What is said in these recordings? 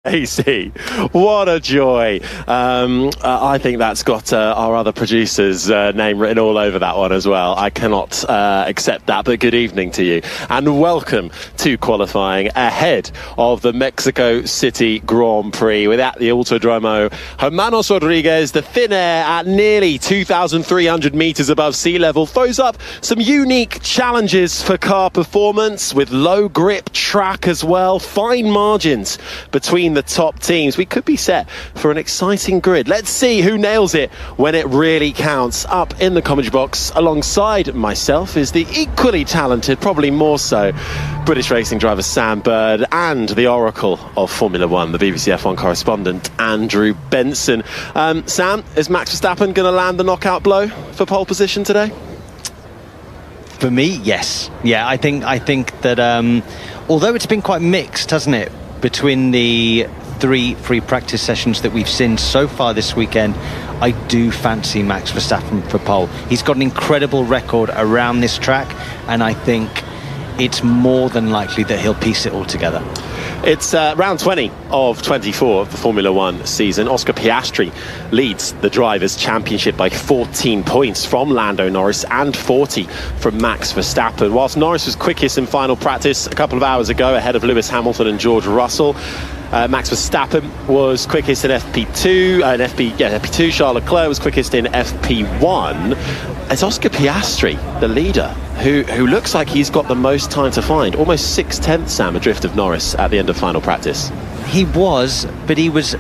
AC, what a joy. I think that's got our other producer's name written all over that one as well. I cannot accept that, but good evening to you and welcome to qualifying ahead of the Mexico City Grand Prix. With at the Autodromo Hermanos Rodriguez, the thin air at nearly 2,300 metres above sea level throws up some unique challenges for car performance with low grip track as well, fine margins between the top teams. We could be set for an exciting grid. Let's see who nails it when it really counts. Up in the commentary box alongside myself is the equally talented, probably more so, British racing driver Sam Bird and the oracle of Formula One, the BBC F1 correspondent Andrew Benson. Sam, is Max Verstappen going to land the knockout blow for pole position today? For me, yes. Yeah, I think that although it's been quite mixed, hasn't it, between the 3 free practice sessions that we've seen so far this weekend, I do fancy Max Verstappen for pole. He's got an incredible record around this track, and I think it's more than likely that he'll piece it all together. It's round 20 of 24 of the Formula One season. Oscar Piastri leads the Drivers' Championship by 14 points from Lando Norris and 40 from Max Verstappen. Whilst Norris was quickest in final practice a couple of hours ago ahead of Lewis Hamilton and George Russell, Max Verstappen was quickest in FP2, FP2. Charles Leclerc was quickest in FP1. It's Oscar Piastri, the leader, who looks like he's got the most time to find. Almost 6/10, Sam, adrift of Norris at the end of final practice. He was, but he was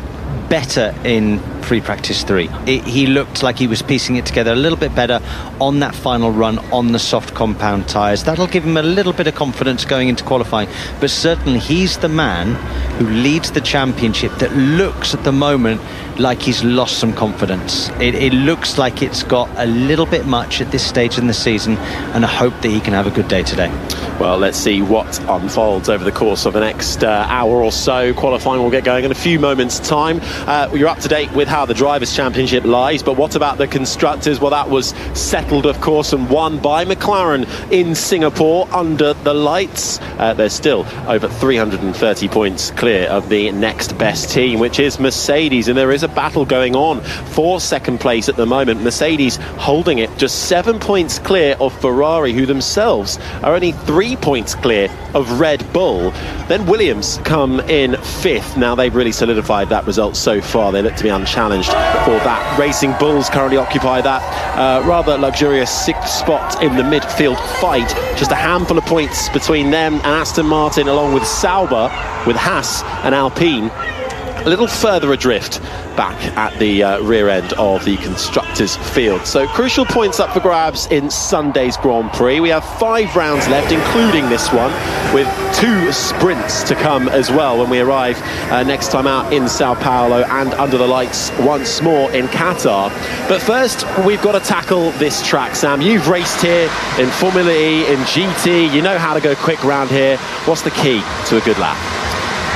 better in free practice 3. He looked like he was piecing it together a little bit better on that final run on the soft compound tyres. That'll give him a little bit of confidence going into qualifying, but certainly he's the man who leads the championship that looks at the moment like he's lost some confidence. It looks like it's got a little bit much at this stage in the season, and I hope that he can have a good day today. Well, let's see what unfolds over the course of the next hour or so. Qualifying will get going in a few moments' time. You're up to date with how the Drivers' Championship lies, but what about the Constructors? Well, that was settled, of course, and won by McLaren in Singapore under the lights. They're still over 330 points clear of the next best team, which is Mercedes, and there is a battle going on for second place at the moment. Mercedes holding it just 7 points clear of Ferrari, who themselves are only 3 points clear of Red Bull. Then Williams come in 5th. Now they've really solidified that result so far. They look to be unchallenged for that. Racing Bulls currently occupy that rather luxurious 6th spot in the midfield fight. Just a handful of points between them and Aston Martin, along with Sauber, with Haas and Alpine a little further adrift back at the rear end of the Constructors' field. So crucial points up for grabs in Sunday's Grand Prix. We have 5 rounds left, including this one, with 2 sprints to come as well when we arrive next time out in Sao Paulo and under the lights once more in Qatar. But first, we've got to tackle this track, Sam. You've raced here in Formula E, in GT. You know how to go quick round here. What's the key to a good lap?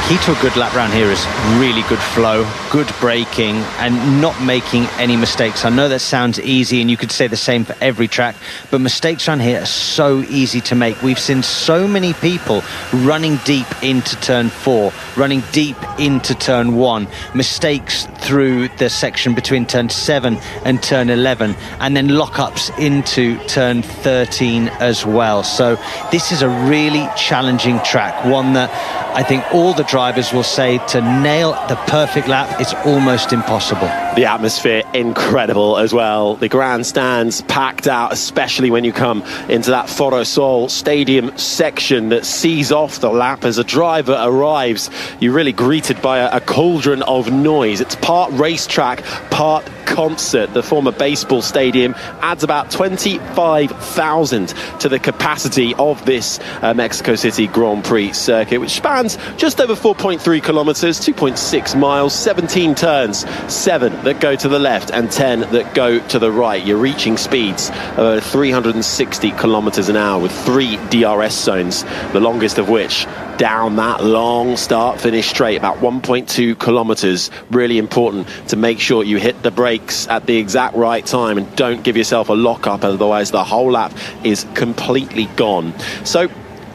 Key to a good lap round here is really good flow, good braking, and not making any mistakes. I know that sounds easy, and you could say the same for every track, but mistakes around here are so easy to make. We've seen so many people running deep into turn 4, running deep into turn 1, mistakes through the section between turn 7 and turn 11, and then lockups into turn 13 as well. So this is a really challenging track, one that I think all the drivers will say to nail the perfect lap, it's almost impossible. The atmosphere incredible as well. The grandstands packed out, especially when you come into that Foro Sol Stadium section that sees off the lap as a driver arrives. You're really greeted by a cauldron of noise. It's part racetrack, part concert. The former baseball stadium adds about 25,000 to the capacity of this Mexico City Grand Prix circuit, which spans just over 4.3 kilometers, 2.6 miles, 17 turns, 7 that go to the left and 10 that go to the right. You're reaching speeds of 360 kilometers an hour with 3 DRS zones, the longest of which down that long start-finish straight, about 1.2 kilometers. Really important to make sure you hit the brakes at the exact right time and don't give yourself a lock-up, otherwise the whole lap is completely gone. So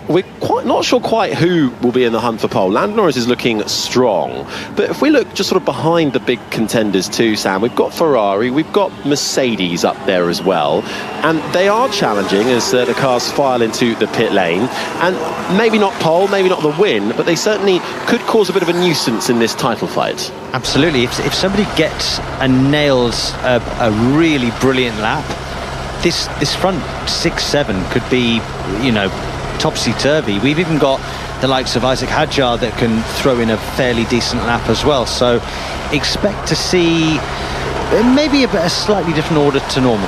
we're not sure quite who will be in the hunt for pole. Lando Norris is looking strong, but if we look just sort of behind the big contenders too, Sam, we've got Ferrari, we've got Mercedes up there as well, and they are challenging as the cars file into the pit lane, and maybe not pole, maybe not the win, but they certainly could cause a bit of a nuisance in this title fight. Absolutely. If somebody gets and nails a really brilliant lap, this front 6-7 could be, you know, topsy-turvy. We've even got the likes of Isaac Hadjar that can throw in a fairly decent lap as well. So expect to see maybe a slightly different order to normal.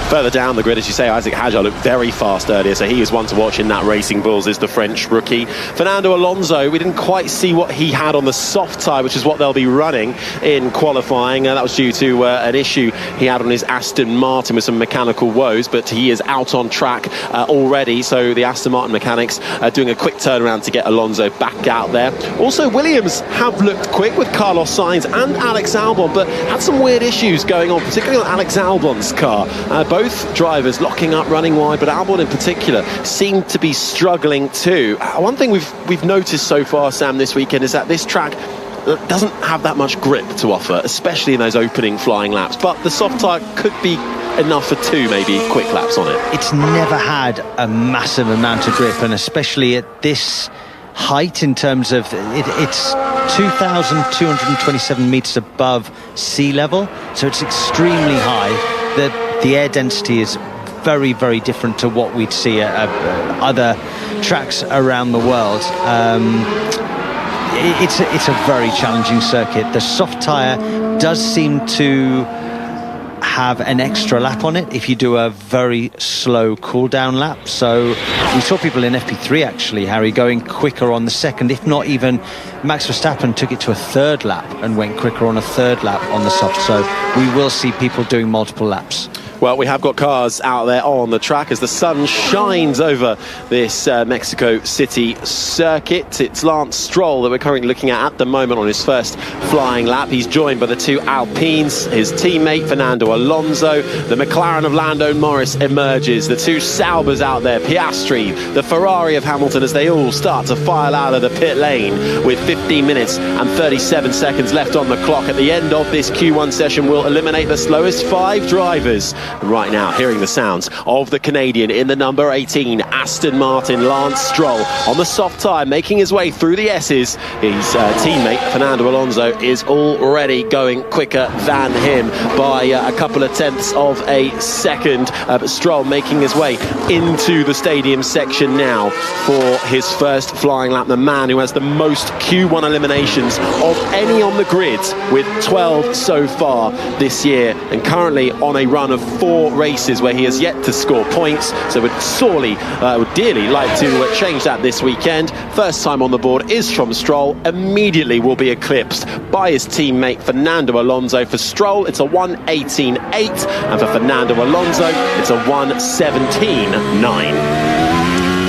Further down the grid, as you say, Isaac Hadjar looked very fast earlier, so he is one to watch in that Racing Bulls, is the French rookie. Fernando Alonso, we didn't quite see what he had on the soft tyre, which is what they'll be running in qualifying. That was due to an issue he had on his Aston Martin with some mechanical woes, but he is out on track already, so the Aston Martin mechanics are doing a quick turnaround to get Alonso back out there. Also, Williams have looked quick with Carlos Sainz and Alex Albon, but had some weird issues going on, particularly on Alex Albon's car. Both drivers locking up, running wide, but Albon in particular seemed to be struggling too. One thing we've noticed so far, Sam, this weekend is that this track doesn't have that much grip to offer, especially in those opening flying laps, but the soft tyre could be enough for two maybe quick laps on it. It's never had a massive amount of grip, and especially at this height in terms of it's 2,227 metres above sea level, so it's extremely high. The air density is very, very different to what we'd see at other tracks around the world. It's a very challenging circuit. The soft tyre does seem to have an extra lap on it if you do a very slow cool down lap. So we saw people in FP3 actually, Harry, going quicker on the second, if not even Max Verstappen took it to a third lap and went quicker on a third lap on the soft. So we will see people doing multiple laps. Well, we have got cars out there on the track as the sun shines over this Mexico City circuit. It's Lance Stroll that we're currently looking at the moment on his first flying lap. He's joined by the two Alpines, his teammate Fernando Alonso. The McLaren of Lando Norris emerges. The two Saubers out there, Piastri, the Ferrari of Hamilton, as they all start to file out of the pit lane with 15 minutes and 37 seconds left on the clock. At the end of this Q1 session, we'll eliminate the slowest 5 drivers. Right now, hearing the sounds of the Canadian in the number 18 Aston Martin, Lance Stroll, on the soft tyre, making his way through the S's. His teammate Fernando Alonso is already going quicker than him by a couple of tenths of a second. But Stroll making his way into the stadium section now for his first flying lap. The man who has the most Q1 eliminations of any on the grid, with 12 so far this year, and currently on a run of 4 races where he has yet to score points, so would dearly like to change that this weekend. First time on the board is from Stroll, immediately will be eclipsed by his teammate Fernando Alonso. For Stroll, it's a 1:18.8, and for Fernando Alonso, it's a 1:17.9.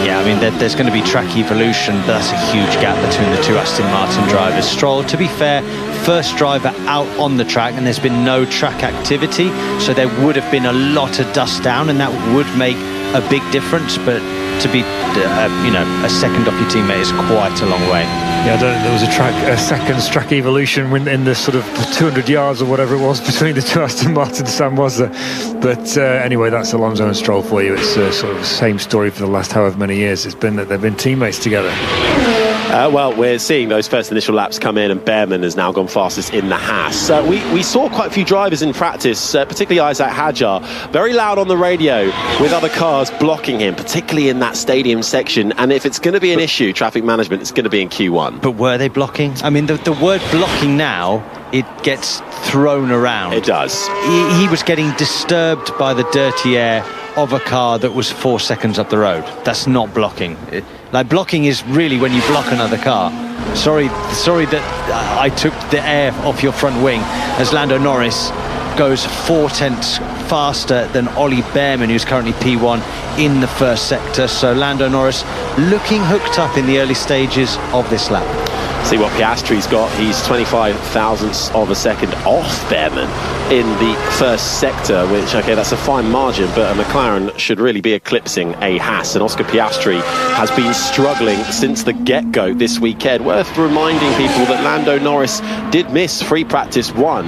Yeah, I mean, there's going to be track evolution, but that's a huge gap between the two Aston Martin drivers. Stroll, to be fair, first driver out on the track, and there's been no track activity, so there would have been a lot of dust down, and that would make a big difference. But to be, a second off your teammate is quite a long way. Yeah, I don't think there was a second track evolution in the sort of 200 yards or whatever it was between the two Aston Martins, Sam, was there? But anyway, that's Alonso and Stroll for you. It's sort of the same story for the last however many years. It's been that they've been teammates together. Well, we're seeing those first initial laps come in, and Behrman has now gone fastest in the Haas. We saw quite a few drivers in practice, particularly Isaac Hadjar, very loud on the radio with other cars blocking him, particularly in that stadium section. And if it's going to be an issue, traffic management, it's going to be in Q1. But were they blocking? I mean, the word blocking now, it gets thrown around. It does. He was getting disturbed by the dirty air of a car that was 4 seconds up the road. That's not blocking. Blocking is really when you block another car. Sorry that I took the air off your front wing, as Lando Norris goes 4 tenths faster than Ollie Behrman, who's currently P1 in the first sector. So Lando Norris looking hooked up in the early stages of this lap. See what Piastri's got. He's 25 thousandths of a second off Bearman in the first sector, which, okay, that's a fine margin, but a McLaren should really be eclipsing a Haas. And Oscar Piastri has been struggling since the get-go this weekend. Worth reminding people that Lando Norris did miss free practice 1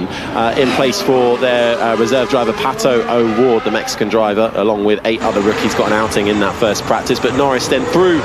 in place for their reserve driver Pato O'Ward, the Mexican driver, along with 8 other rookies, got an outing in that first practice. But Norris then through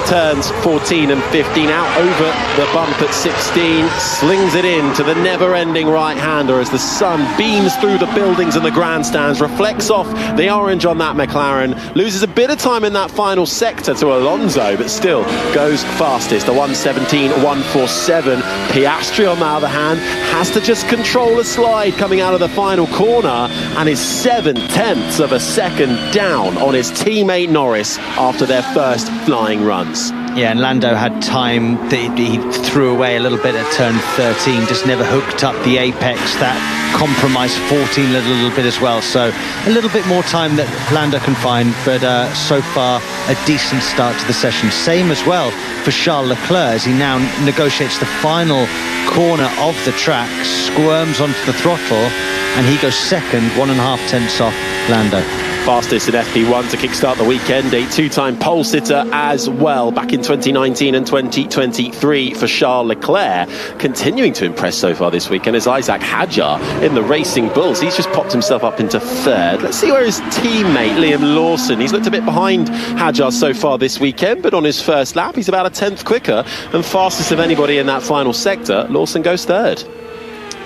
turns 14 and 15, out over the bump at 16, slings it in to the never-ending right-hander as the sun beams through the buildings and the grandstands, reflects off the orange on that McLaren, loses a bit of time in that final sector to Alonso, but still goes fastest, a 1:17.147. Piastri, on the other hand, has to just control a slide coming out of the final corner and is 7/10 of a second down on his teammate Norris after their first flying runs. Yeah, and Lando had time that he threw away a little bit at turn 13, just never hooked up the apex. That compromised 14 a little bit as well. So a little bit more time that Lando can find, but so far a decent start to the session. Same as well for Charles Leclerc as he now negotiates the final corner of the track, squirms onto the throttle, and he goes second, 1.5 tenths off Lando. Fastest in FP1 to kickstart the weekend, a 2-time pole sitter as well back in 2019 and 2023 for Charles Leclerc. Continuing to impress so far this weekend is Isaac Hadjar in the Racing Bulls. He's just popped himself up into 3rd. Let's see where his teammate Liam Lawson, he's looked a bit behind Hadjar so far this weekend, but on his first lap he's about a 10th quicker and fastest of anybody in that final sector. Lawson goes 3rd.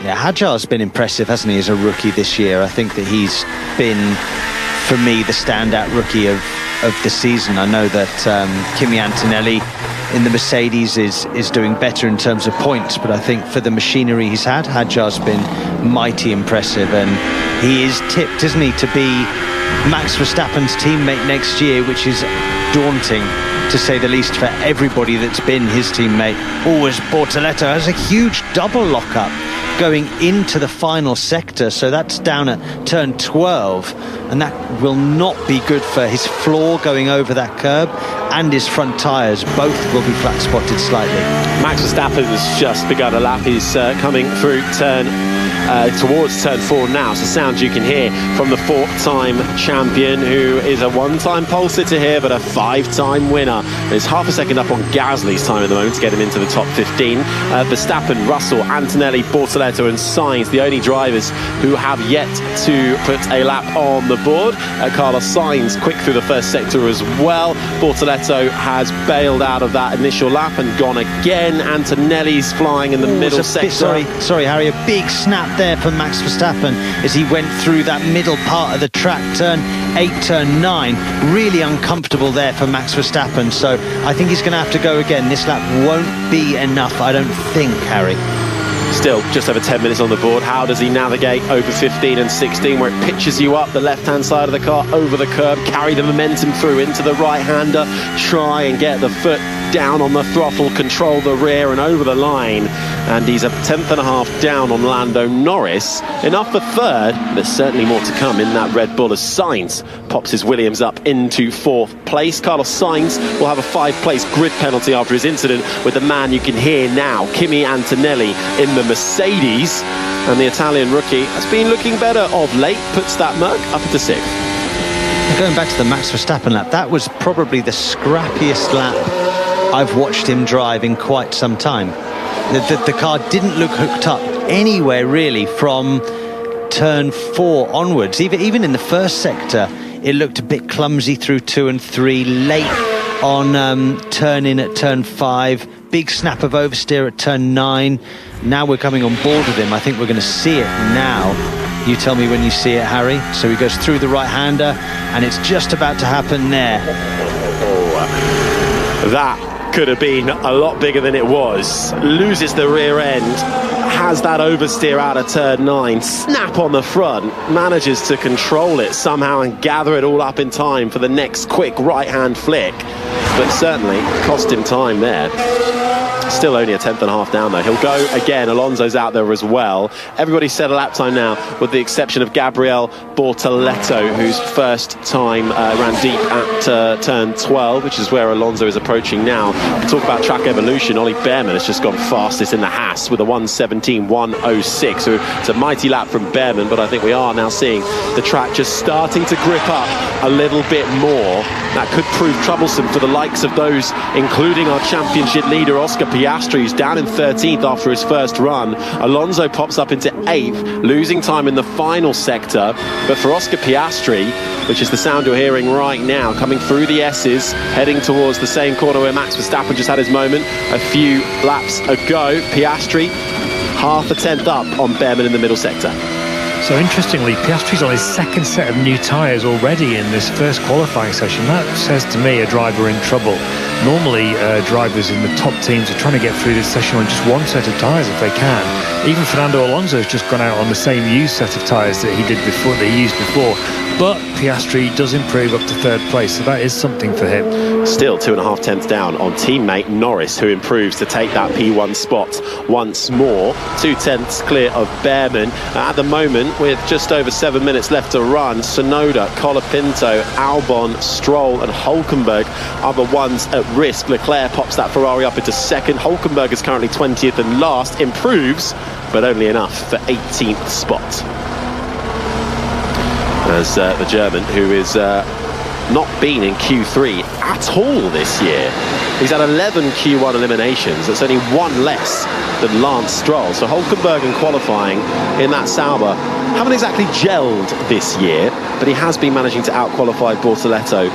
Yeah, Hadjar's been impressive, hasn't he, as a rookie this year? I think that he's been, for me, the standout rookie of the season. I know that Kimi Antonelli in the Mercedes is doing better in terms of points, but I think for the machinery he's had, Hadjar's been mighty impressive, and he is tipped, isn't he, to be Max Verstappen's teammate next year, which is daunting, to say the least, for everybody that's been his teammate. Always Bortoleto has a huge double lockup going into the final sector, so that's down at turn 12, and that will not be good for his floor going over that curb, and his front tyres both will be flat spotted slightly. Max Verstappen has just begun a lap. He's coming through towards turn 4 now. It's the sound you can hear from the 4-time champion, who is a 1-time pole sitter here but a 5-time winner. There's half a second up on Gasly's time at the moment to get him into the top 15. Verstappen, Russell, Antonelli, Bortoleto and Sainz, the only drivers who have yet to put a lap on the board. Carlos Sainz quick through the first sector as well. Bortoleto has bailed out of that initial lap and gone again. Antonelli's flying in the middle sector. Sorry Harry, a big snap there for Max Verstappen as he went through that middle part of the track, turn 8, turn 9. Really uncomfortable there for Max Verstappen, so I think he's going to have to go again. This lap won't be enough, I don't think, Harry. Still just over 10 minutes on the board. How does he navigate over 15 and 16, where it pitches you up the left-hand side of the car over the curb, carry the momentum through into the right-hander, try and get the foot down on the throttle, control the rear and over the line, and he's a 1/10.5 down on Lando Norris. Enough for 3rd, but certainly more to come in that Red Bull as Sainz pops his Williams up into 4th place. Carlos Sainz will have a 5-place grid penalty after his incident with the man you can hear now, Kimi Antonelli in the Mercedes, and the Italian rookie has been looking better of late, puts that Merc up into 6th. Going back to the Max Verstappen lap, that was probably the scrappiest lap I've watched him drive in quite some time. The car didn't look hooked up anywhere really from turn 4 onwards. Even in the first sector, it looked a bit clumsy through 2 and 3, late on turn in at turn 5, big snap of oversteer at turn 9. Now we're coming on board with him. I think we're going to see it now. You tell me when you see it, Harry. So he goes through the right-hander, and it's just about to happen there. That could have been a lot bigger than it was. Loses the rear end, has that oversteer out of turn 9, snap on the front, manages to control it somehow and gather it all up in time for the next quick right-hand flick, but certainly cost him time there. Still only a tenth and a half down though. He'll go again. Alonso's out there as well. Everybody's set a lap time now, with the exception of Gabriel Bortoleto, whose first time ran deep at turn 12, which is where Alonso is approaching now. We talk about track evolution. Ollie Bearman has just gone fastest in the Haas with a 1:17.106. So it's a mighty lap from Bearman, but I think we are now seeing the track just starting to grip up a little bit more. That could prove troublesome for the likes of those, including our championship leader Oscar Piastri, who's down in 13th after his first run. Alonso pops up into 8th, losing time in the final sector. But for Oscar Piastri, which is the sound you're hearing right now, coming through the S's, heading towards the same corner where Max Verstappen just had his moment a few laps ago, Piastri half a tenth up on Bearman in the middle sector. So interestingly, Piastri's on his second set of new tyres already in this first qualifying session. That says to me a driver in trouble. Normally, drivers in the top teams are trying to get through this session on just one set of tyres if they can. Even Fernando Alonso has just gone out on the same used set of tyres that he used before. But Piastri does improve up to third place, so that is something for him. Still 2.5 tenths down on teammate Norris, who improves to take that P1 spot once more. 2 tenths clear of Bearman. At the moment, with just over 7 minutes left to run, Tsunoda, Colapinto, Albon, Stroll and Hulkenberg are the ones at risk. Leclerc pops that Ferrari up into second. Hulkenberg is currently 20th and last. Improves, but only enough for 18th spot. As the German, who is not been in Q3 at all this year. He's had 11 Q1 eliminations. That's only one less than Lance Stroll. So Hulkenberg in qualifying in that Sauber haven't exactly gelled this year, but he has been managing to out-qualify Bortoleto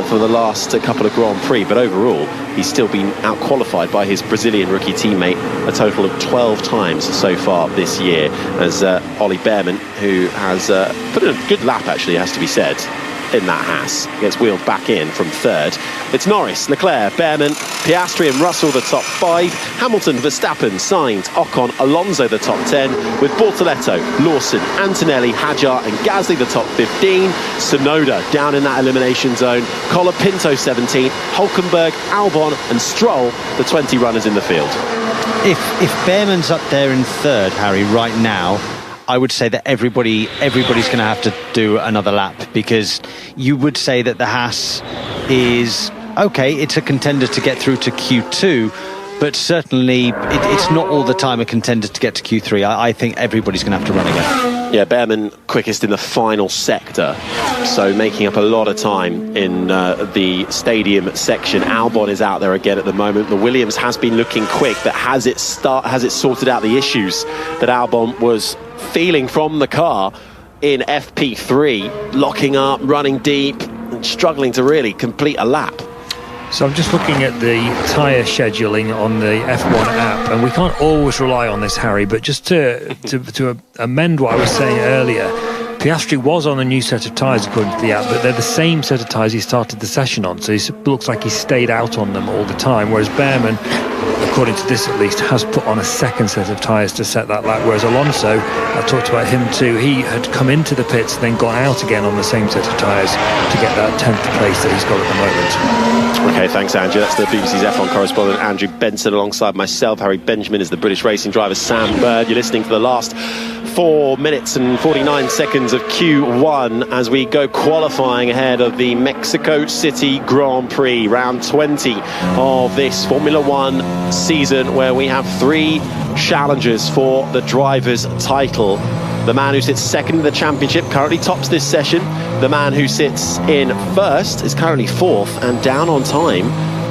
for the last couple of Grand Prix. But overall, he's still been out-qualified by his Brazilian rookie teammate a total of 12 times so far this year, as Ollie Bearman, who has put in a good lap, actually, has to be said, in that Haas, gets wheeled back in from third. It's Norris, Leclerc, Bearman, Piastri and Russell the top 5, Hamilton, Verstappen, Sainz, Ocon, Alonso the top 10, with Bortoleto, Lawson, Antonelli, Hadjar and Gasly the top 15, Tsunoda down in that elimination zone, Colapinto 17th, Hulkenberg, Albon and Stroll the 20 runners in the field. If Bearman's up there in third, Harry, right now, I would say that everybody's going to have to do another lap, because you would say that the Haas is okay, it's a contender to get through to Q2, but certainly it's not all the time a contender to get to Q3. I think everybody's going to have to run again. Yeah, Bearman quickest in the final sector, so making up a lot of time in the stadium section. Albon is out there again at the moment. The Williams has been looking quick, but has it sorted out the issues that Albon was feeling from the car in FP3, locking up, running deep and struggling to really complete a lap? So I'm just looking at the tyre scheduling on the F1 app, and we can't always rely on this, Harry, but just to amend what I was saying earlier, Piastri was on a new set of tyres according to the app, but they're the same set of tyres he started the session on, so it looks like he stayed out on them all the time, whereas Bearman, according to this at least, has put on a second set of tyres to set that lap, whereas Alonso, I talked about him too, he had come into the pits, then got out again on the same set of tyres to get that 10th place that he's got at the moment. Okay, thanks Andrew. That's the BBC's F1 correspondent Andrew Benson alongside myself. Harry Benjamin is the British racing driver Sam Bird. You're listening to the last 4 minutes and 49 seconds of Q1 as we go qualifying ahead of the Mexico City Grand Prix, round 20 of this Formula One season, where we have 3 challengers for the driver's title. The man who sits second in the championship currently tops this session. The man who sits in first is currently fourth and down on time.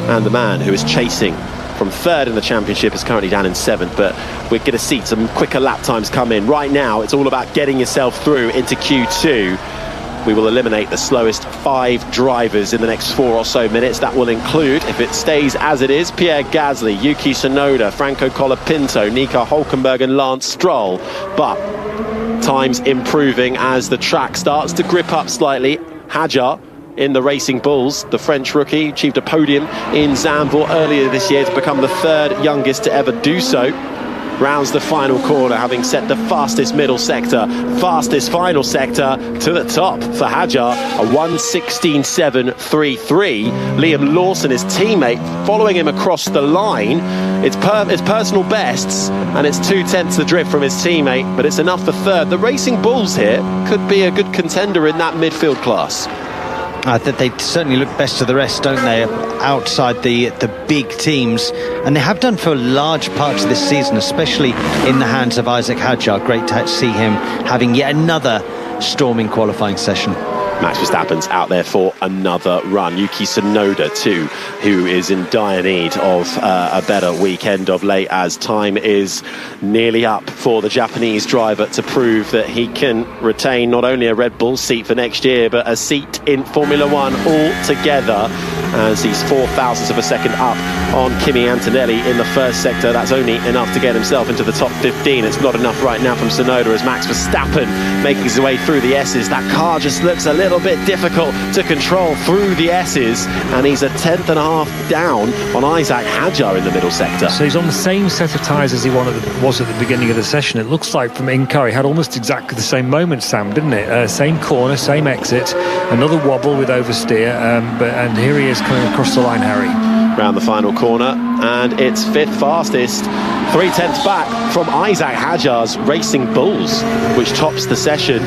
And the man who is chasing from third in the championship is currently down in seventh. But we're going to see some quicker lap times come in. Right now, it's all about getting yourself through into Q2. We will eliminate the slowest 5 drivers in the next 4 or so minutes. That will include, if it stays as it is, Pierre Gasly, Yuki Tsunoda, Franco Colapinto, Nico Hulkenberg and Lance Stroll. But times improving as the track starts to grip up slightly. Hadjar in the Racing Bulls, the French rookie, achieved a podium in Zandvoort earlier this year to become the 3rd youngest to ever do so. rounds the final corner, having set the fastest middle sector, fastest final sector to the top for Hadjar, a 1:16.733. Liam Lawson, his teammate, following him across the line. It's personal bests, and it's 2/10 adrift from his teammate, but it's enough for third. The Racing Bulls here could be a good contender in that midfield class. That they certainly look best of the rest, don't they, outside the big teams, and they have done for large parts of this season, especially in the hands of Isack Hadjar. Great to see him having yet another storming qualifying session. Max Verstappen's out there for another run. Yuki Tsunoda too, who is in dire need of a better weekend of late, as time is nearly up for the Japanese driver to prove that he can retain not only a Red Bull seat for next year, but a seat in Formula One altogether, as he's 0.04 of a second up on Kimi Antonelli in the first sector. That's only enough to get himself into the top 15. It's not enough right now from Tsunoda, as Max Verstappen making his way through the S's. That car just looks a little bit difficult to control through the S's, and he's a 10.5 down on Isack Hadjar in the middle sector. So he's on the same set of tyres as he was at the beginning of the session. It looks like from in-car he had almost exactly the same moment, Sam, didn't it? Same corner, same exit, another wobble with oversteer, and here he is coming across the line, Harry. Round the final corner, and it's fifth fastest, 0.3 back from Isack Hadjar's Racing Bulls, which tops the session.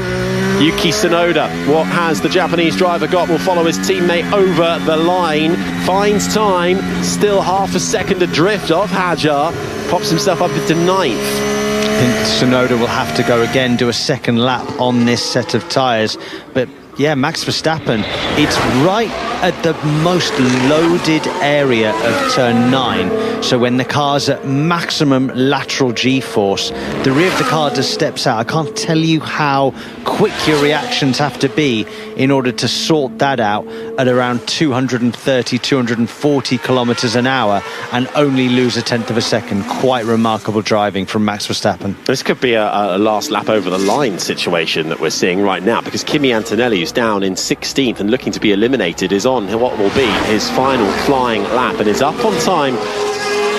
Yuki Tsunoda, what has the Japanese driver got? Will follow his teammate over the line, finds time, still half a second adrift of Hadjar, pops himself up into 9th. I think Tsunoda will have to go again, do a second lap on this set of tyres, but yeah, Max Verstappen, it's right at the most loaded area of turn 9, so when the car's at maximum lateral G-force, the rear of the car just steps out. I can't tell you how quick your reactions have to be in order to sort that out at around 230, 240 kilometres an hour and only lose 1/10 of a second. Quite remarkable driving from Max Verstappen. This could be a last lap over the line situation that we're seeing right now, because Kimi Antonelli, who's down in 16th and looking to be eliminated, is on what will be his final flying lap and is up on time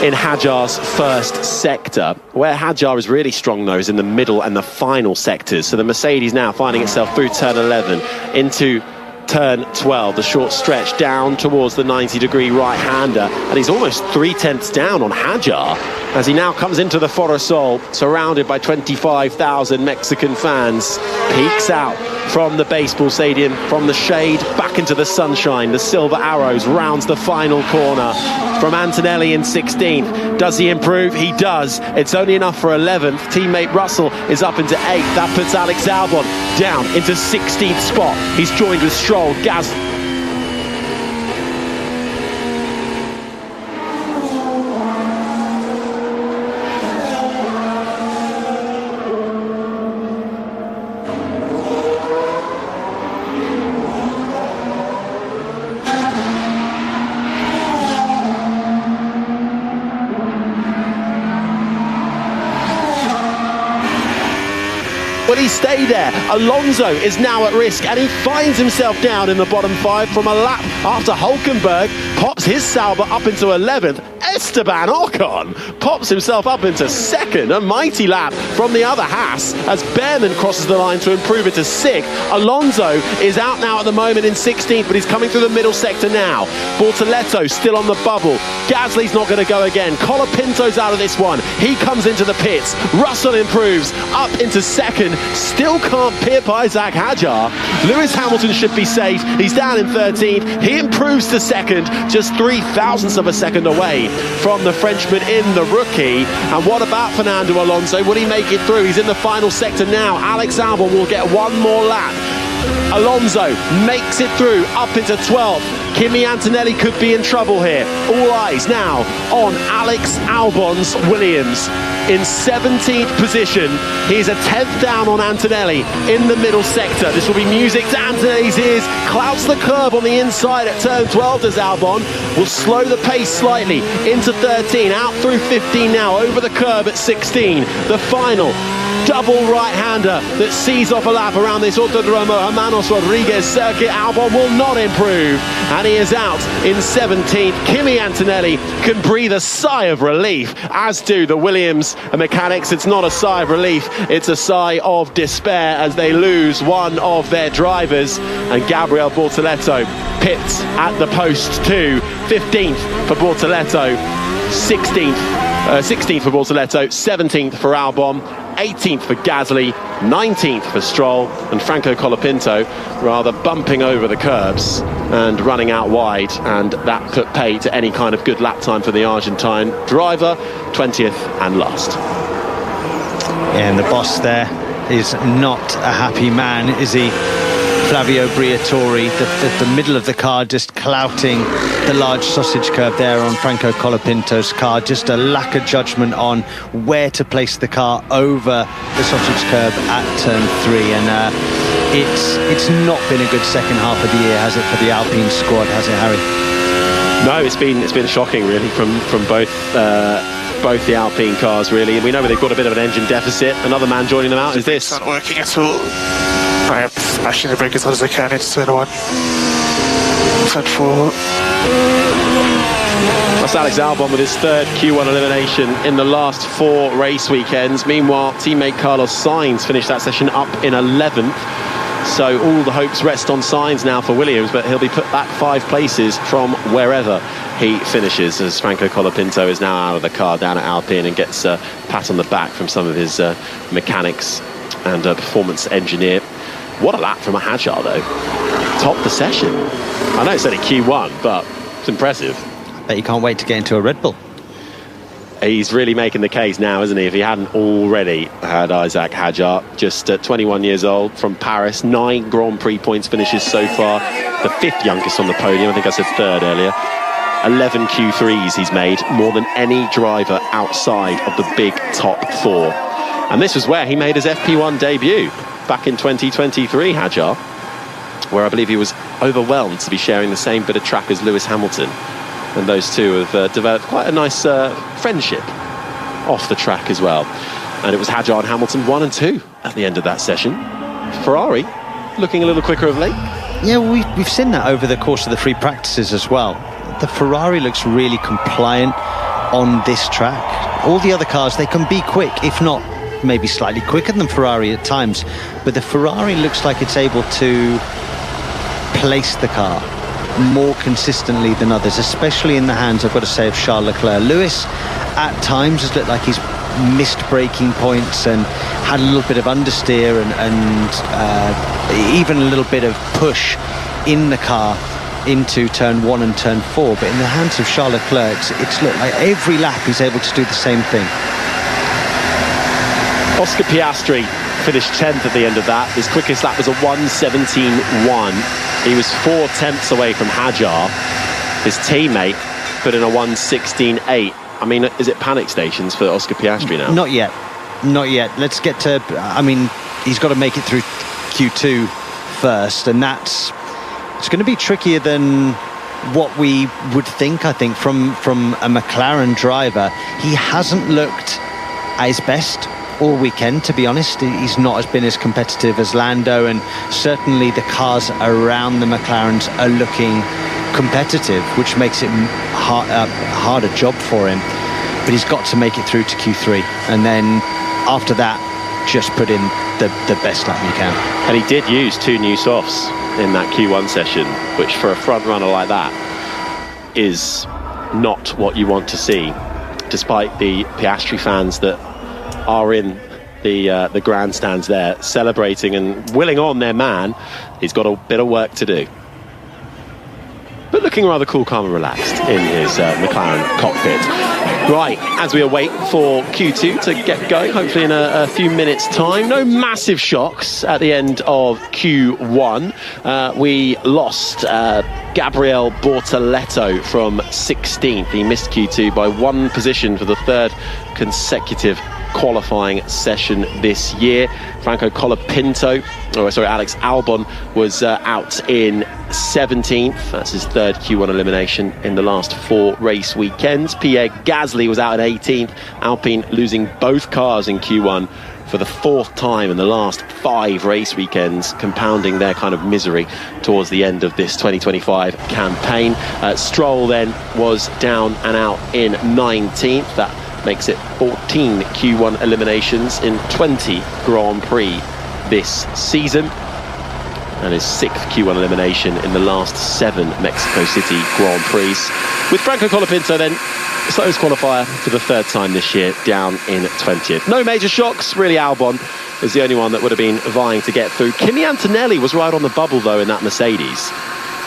in Hadjar's first sector. Where Hadjar is really strong, though, is in the middle and the final sectors. So the Mercedes now finding itself through turn 11 into turn 12, the short stretch down towards the 90-degree right-hander, and he's almost 0.3 down on Hadjar as he now comes into the Foro Sol, surrounded by 25,000 Mexican fans, peeks out from the baseball stadium, from the shade back into the sunshine. The Silver Arrows rounds the final corner from Antonelli in 16th. Does he improve? He does. It's only enough for 11th. Teammate Russell is up into 8th. That puts Alex Albon down into 16th spot. He's joined with Stroll, Gasly. Will he stay there? Alonso is now at risk, and he finds himself down in the bottom 5 from a lap after Hulkenberg pops his Sauber up into 11th. Esteban Ocon pops himself up into 2nd. A mighty lap from the other Haas as Behrman crosses the line to improve it to 6th. Alonso is out now at the moment in 16th, but he's coming through the middle sector now. Bortoleto still on the bubble. Gasly's not going to go again. Colapinto's out of this one. He comes into the pits. Russell improves up into 2nd. Still can't pip Isack Hadjar. Lewis Hamilton should be safe. He's down in 13th. He improves to 2nd, just 0.03 of a second away from the Frenchman in the rookie. And what about Fernando Alonso? Will he make it through? He's in the final sector now. Alex Albon will get one more lap. Alonso makes it through up into 12th. Kimi Antonelli could be in trouble here. All eyes now on Alex Albon's Williams in 17th position. He's a 10th down on Antonelli in the middle sector. This will be music to Antonelli's ears. Clouts the curve on the inside at turn 12 does Albon. Will slow the pace slightly into 13, out through 15 now, over the curve at 16. The final double right-hander that sees off a lap around this Autodromo Hermanos Rodriguez circuit. Albon will not improve, and he is out in 17th. Kimi Antonelli can breathe a sigh of relief, as do the Williams mechanics. It's not a sigh of relief, it's a sigh of despair as they lose one of their drivers, and Gabriel Bortoleto pits at the post too. 15th for Bortoleto, 16th for Bortoleto, 17th for Albon, 18th for Gasly, 19th for Stroll, and Franco Colapinto rather bumping over the curbs and running out wide, and that put pay to any kind of good lap time for the Argentine driver. 20th and last. Yeah, and the boss there is not a happy man, is he? Flavio Briatore, the middle of the car, just clouting the large sausage curb there on Franco Colapinto's car. Just a lack of judgment on where to place the car over the sausage curb at turn 3, and it's not been a good second half of the year, has it, for the Alpine squad, has it, Harry? No, it's been shocking, really, from both the Alpine cars, really. We know they've got a bit of an engine deficit. Another man joining them out is this. It's not working at all. I am smashing the brake as hard as I can into turn 1. Turn 4. That's Alex Albon with his third Q1 elimination in the last 4 race weekends. Meanwhile, teammate Carlos Sainz finished that session up in 11th. So all the hopes rest on Sainz now for Williams, but he'll be put back 5 places from wherever he finishes, as Franco Colapinto is now out of the car down at Alpine and gets a pat on the back from some of his mechanics and performance engineer. What a lap from a Hadjar, though. Top the session. I know it's only Q1, but it's impressive. I bet you can't wait to get into a Red Bull. He's really making the case now, isn't he? If he hadn't already had Isaac Hadjar, just 21 years old, from Paris, 9 Grand Prix points finishes so far, the 5th youngest on the podium. I think I said 3rd earlier. 11 Q3s he's made, more than any driver outside of the big top 4. And this was where he made his FP1 debut back in 2023, Hadjar, where I believe he was overwhelmed to be sharing the same bit of track as Lewis Hamilton. And those two have developed quite a nice friendship off the track as well. And it was Hadjar and Hamilton 1 and 2 at the end of that session. Ferrari looking a little quicker of late. Yeah, we've seen that over the course of the free practices as well. The Ferrari looks really compliant on this track. All the other cars, they can be quick, if not maybe slightly quicker than Ferrari at times, but the Ferrari looks like it's able to place the car more consistently than others, especially in the hands, I've got to say, of Charles Leclerc. Lewis at times has looked like he's missed braking points and had a little bit of understeer and even a little bit of push in the car into turn 1 and turn 4, but in the hands of Charles Leclerc, it's looked like every lap he's able to do the same thing. Oscar Piastri finished 10th at the end of that. His quickest lap was a 1:17.1. He was 4 tenths away from Hadjar. His teammate put in a 1:16.8. I mean, is it panic stations for Oscar Piastri now? Not yet. Let's get to, I mean, he's got to make it through Q2 first, and it's going to be trickier than what we would think, I think, from a McLaren driver. He hasn't looked at his best all weekend, to be honest. He's not been as competitive as Lando, and certainly the cars around the McLarens are looking competitive, which makes it a harder job for him. But he's got to make it through to Q3, and then after that, just put in the best lap you can. And he did use 2 new softs in that Q1 session, which for a front runner like that is not what you want to see, despite the Piastri fans that are in the grandstands there celebrating and willing on their man. He's got a bit of work to do, but looking rather cool, calm and relaxed in his McLaren cockpit. Right, as we await for Q2 to get going, hopefully in a few minutes time. No massive shocks at the end of Q1. We lost Gabriel Bortoleto from 16th. He missed Q2 by 1 position for the 3rd consecutive qualifying session this year. Franco Colapinto, Alex Albon was out in 17th. That's his third Q1 elimination in the last 4 race weekends. Pierre Gasly was out at 18th. Alpine losing both cars in Q1 for the 4th time in the last 5 race weekends, compounding their kind of misery towards the end of this 2025 campaign. Stroll then was down and out in 19th. That makes it 14 Q1 eliminations in 20 Grand Prix this season, and his 6th Q1 elimination in the last 7 Mexico City Grand Prix. With Franco Colapinto then slowest qualifier for the 3rd time this year, down in 20th. No major shocks, really. Albon was the only one that would have been vying to get through. Kimi Antonelli was right on the bubble though in that Mercedes,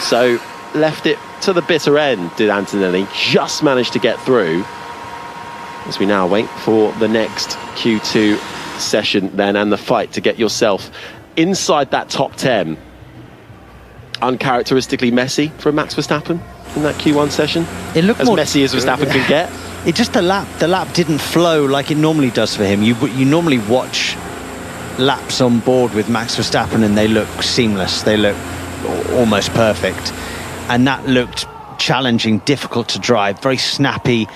so left it to the bitter end, did Antonelli. Just managed to get through, as we now wait for the next Q2 session then, and the fight to get yourself inside that top 10. Uncharacteristically messy for Max Verstappen in that Q1 session. It looked as messy as Verstappen can get. It just the lap didn't flow like it normally does for him. You normally watch laps on board with Max Verstappen and they look seamless, they look almost perfect, and that looked challenging, difficult to drive, very snappy.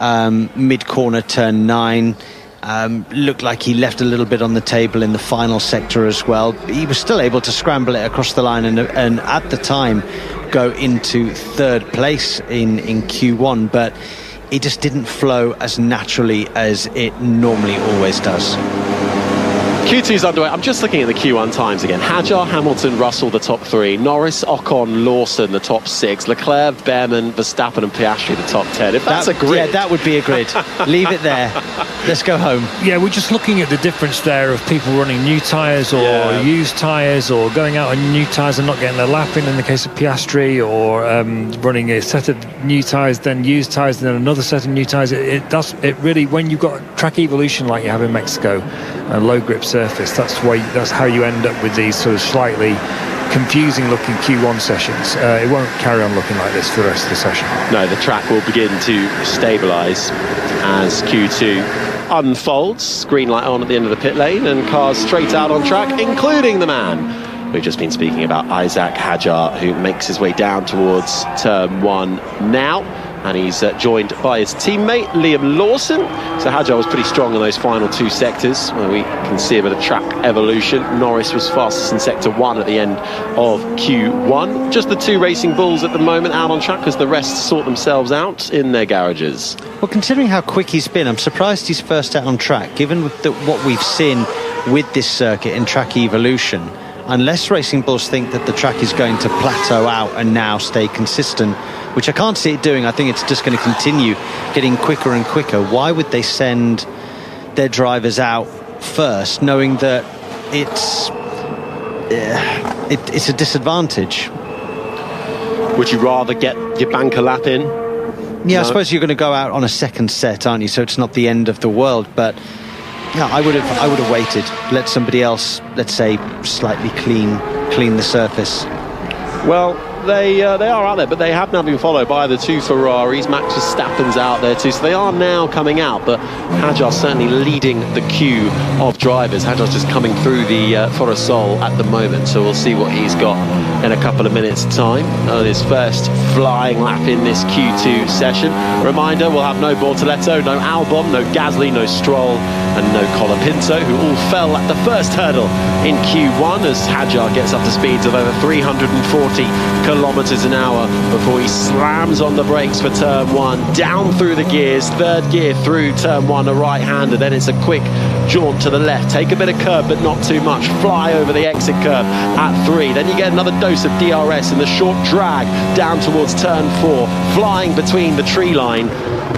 Mid-corner turn 9, looked like he left a little bit on the table in the final sector as well. He was still able to scramble it across the line and at the time go into 3rd place in Q1, but it just didn't flow as naturally as it normally always does. Q2's underway. I'm just looking at the Q1 times again. Hadjar, Hamilton, Russell, the top 3. Norris, Ocon, Lawson, the top 6. Leclerc, Behrman, Verstappen and Piastri, the top 10. If that's a grid... Yeah, that would be a grid. Leave it there. Let's go home. Yeah, we're just looking at the difference there of people running new tyres or used tyres, or going out on new tyres and not getting their lap in the case of Piastri, or running a set of new tyres, then used tyres, then another set of new tyres. It really, when you've got track evolution like you have in Mexico, and low grip surface, that's how you end up with these sort of slightly confusing looking Q1 sessions. It won't carry on looking like this for the rest of the session. No, the track will begin to stabilise as Q2 unfolds. Green light on at the end of the pit lane and cars straight out on track, including the man we've just been speaking about, Isaac Hadjar, who makes his way down towards turn 1 now. And he's joined by his teammate Liam Lawson. So Hadjar was pretty strong in those final 2 sectors, where we can see a bit of track evolution. Norris was fastest in sector 1 at the end of Q1. Just the 2 Racing Bulls at the moment out on track, as the rest sort themselves out in their garages. Well, considering how quick he's been, I'm surprised he's first out on track, given what we've seen with this circuit in track evolution. Unless Racing Bulls think that the track is going to plateau out and now stay consistent, which I can't see it doing. I think it's just going to continue getting quicker and quicker. Why would they send their drivers out first, knowing that it's a disadvantage? Would you rather get your banker lap in? Yeah, no? I suppose you're going to go out on a second set, aren't you? So it's not the end of the world, but yeah, I would have waited. Let somebody else, let's say, slightly clean the surface. Well, they are out there, but they have now been followed by the 2 Ferraris. Max Verstappen's out there too, so they are now coming out, but Hadjar's certainly leading the queue of drivers. Hadjar's just coming through the Forosol at the moment, so we'll see what he's got in a couple of minutes' time on his first flying lap in this Q2 session. Reminder, we'll have no Bortoleto, no Albon, no Gasly, no Stroll and no Colapinto, who all fell at the first hurdle in Q1 as Hadjar gets up to speeds of over 340 kilometers an hour before he slams on the brakes for turn 1, down through the gears, 3rd gear through turn 1, a right-hander, then it's a quick jaunt to the left, take a bit of curb but not too much, fly over the exit curb at 3, then you get another dose of DRS in the short drag down towards turn 4, flying between the tree line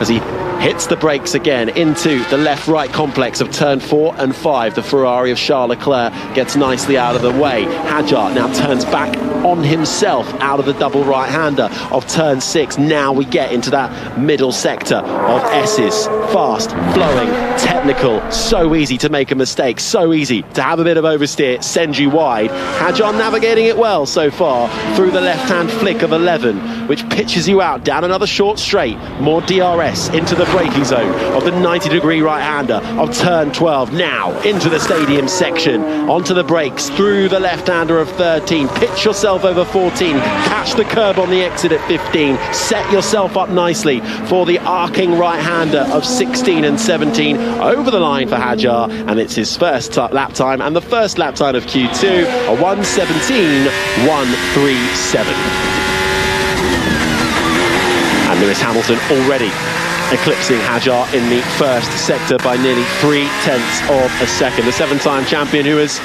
as he hits the brakes again into the left-right complex of turn 4 and 5. The Ferrari of Charles Leclerc gets nicely out of the way. Hadjar now turns back on himself out of the double right-hander of turn 6. Now we get into that middle sector of S's. Fast, flowing, technical, so easy to make a mistake, so easy to have a bit of oversteer, send you wide. Hajar navigating it well so far through the left-hand flick of 11, which pitches you out down another short straight. More DRS into the braking zone of the 90-degree right-hander of turn 12. Now into the stadium section, onto the brakes, through the left-hander of 13. Pitch yourself over 14, catch the curb on the exit at 15. Set yourself up nicely for the arcing right-hander of 16 and 17. Over the line for Hajar, and it's his first lap time and the first lap time of Q2, a 1:17.137. And Lewis Hamilton already eclipsing Hajar in the first sector by nearly 0.3 of a second. The 7-time champion who has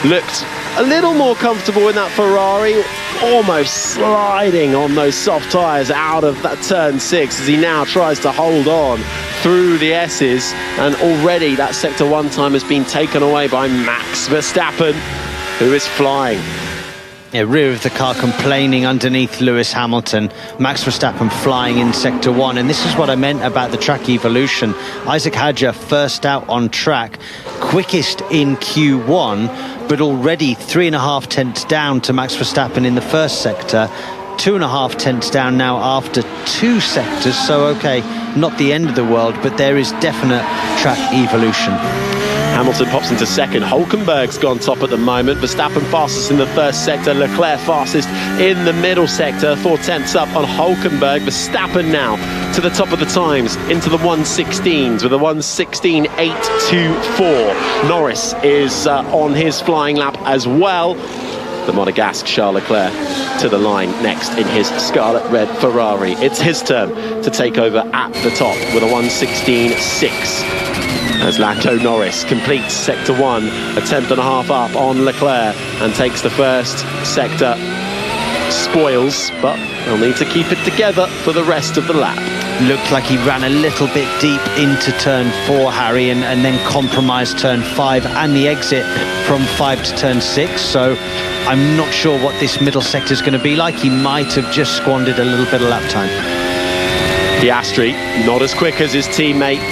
looked a little more comfortable in that Ferrari, almost sliding on those soft tyres out of that turn 6 as he now tries to hold on through the S's, and already that sector 1 time has been taken away by Max Verstappen, who is flying. Yeah, rear of the car complaining underneath Lewis Hamilton. Max Verstappen flying in sector 1, and this is what I meant about the track evolution. Isack Hadjar first out on track, quickest in Q1, but already 3.5 tenths down to Max Verstappen in the first sector, 2.5 tenths down now after 2 sectors. So okay, not the end of the world, but there is definite track evolution. Hamilton pops into second. Hulkenberg's gone top at the moment. Verstappen fastest in the first sector. Leclerc fastest in the middle sector. 4 tenths up on Hulkenberg. Verstappen now to the top of the times, into the 1:16s with a 1:16.824. Norris is on his flying lap as well. The Monegasque Charles Leclerc to the line next in his scarlet red Ferrari. It's his turn to take over at the top with a 1:16.6. As Lando Norris completes sector 1, a 10.5 up on Leclerc, and takes the first sector. Spoils, but they'll need to keep it together for the rest of the lap. Looked like he ran a little bit deep into turn 4, Harry, and then compromised turn 5 and the exit from 5 to turn 6. So I'm not sure what this middle sector is going to be like. He might have just squandered a little bit of lap time. Piastri not as quick as his teammate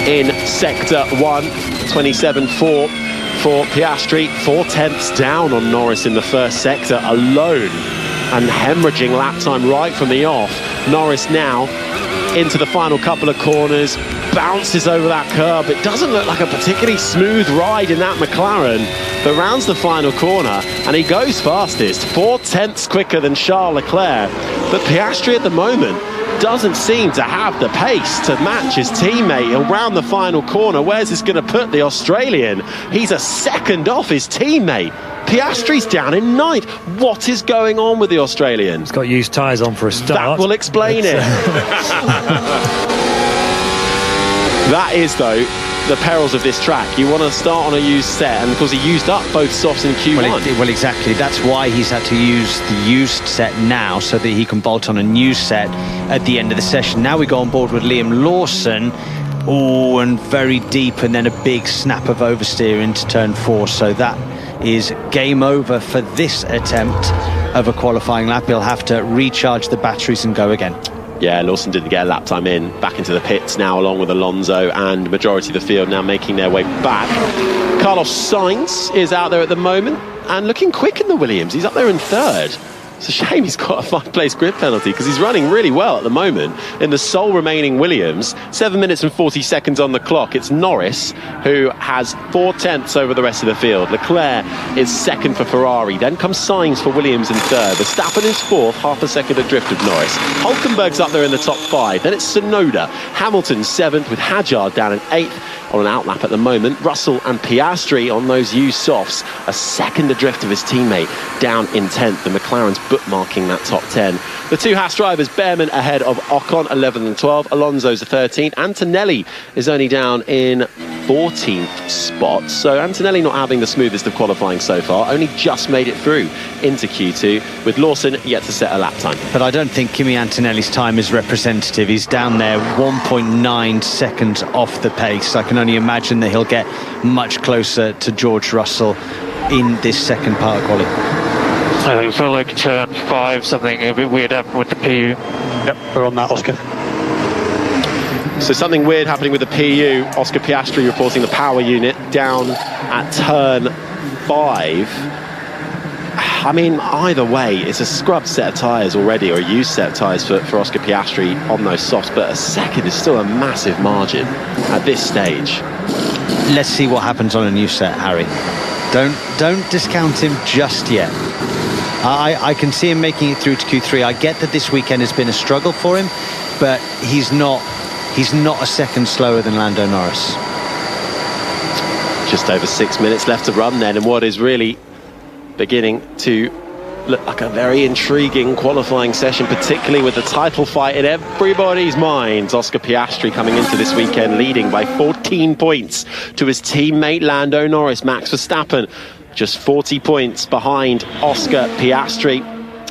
in sector 1, 27.4 for Piastri. 4 tenths down on Norris in the first sector alone, and hemorrhaging lap time right from the off. Norris now into the final couple of corners, bounces over that curb. It doesn't look like a particularly smooth ride in that McLaren, but rounds the final corner and he goes fastest, 4 tenths quicker than Charles Leclerc. But Piastri at the moment doesn't seem to have the pace to match his teammate around the final corner. Where's this going to put the Australian? He's a second off his teammate. Piastri's down in 9th. What is going on with the Australian? He's got used tyres on for a start. That will explain it. That is, though, the perils of this track. You want to start on a used set, and because he used up both softs in Q1. Well, exactly. That's why he's had to use the used set now, so that he can bolt on a new set at the end of the session. Now we go on board with Liam Lawson. Oh, and very deep, and then a big snap of oversteer into turn 4. So that is game over for this attempt of a qualifying lap. He'll have to recharge the batteries and go again. Yeah, Lawson didn't get a lap time in. Back into the pits now, along with Alonso, and majority of the field now making their way back. Carlos Sainz is out there at the moment and looking quick in the Williams. He's up there in 3rd. It's a shame he's got a 5-place grid penalty, because he's running really well at the moment in the sole remaining Williams. 7 minutes and 40 seconds on the clock. It's Norris who has 4 tenths over the rest of the field. Leclerc is 2nd for Ferrari. Then comes Sainz for Williams in 3rd. Verstappen is 4th, half a second adrift of Norris. Hulkenberg's up there in the top 5. Then it's Tsunoda. Hamilton 7th, with Hadjar down in 8th on an outlap at the moment. Russell and Piastri on those used softs, a second adrift of his teammate, down in 10th. The McLaren's bookmarking that top 10. The 2 Haas drivers, Behrman ahead of Ocon, 11th and 12th. Alonso's 13th. Antonelli is only down in 14th spot. So Antonelli not having the smoothest of qualifying so far, only just made it through into Q2, with Lawson yet to set a lap time. But I don't think Kimi Antonelli's time is representative. He's down there 1.9 seconds off the pace. I can only imagine that he'll get much closer to George Russell in this second part of quality. I think it felt like turn 5, something a bit weird happened with the PU. Yep, we're on that, Oscar. So something weird happening with the PU. Oscar Piastri reporting the power unit down at turn 5. I mean, either way, it's a scrubbed set of tyres already, or a used set of tyres for Oscar Piastri on those softs, but a second is still a massive margin at this stage. Let's see what happens on a new set, Harry. Don't discount him just yet. I can see him making it through to Q3. I get that this weekend has been a struggle for him, but he's not a second slower than Lando Norris. Just over 6 minutes left to run then, and what is really beginning to look like a very intriguing qualifying session, particularly with the title fight in everybody's minds. Oscar Piastri coming into this weekend leading by 14 points to his teammate Lando Norris. Max Verstappen just 40 points behind Oscar Piastri.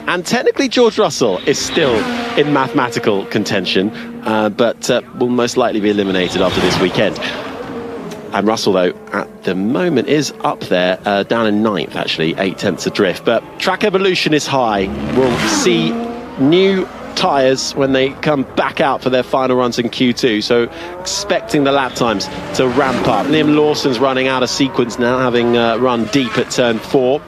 And technically George Russell is still in mathematical contention, but will most likely be eliminated after this weekend. And Russell, though, at the moment is up there, down in 9th, actually, 8 tenths adrift. But track evolution is high. We'll see new tyres when they come back out for their final runs in Q2. So expecting the lap times to ramp up. Liam Lawson's running out of sequence now, having run deep at turn 4.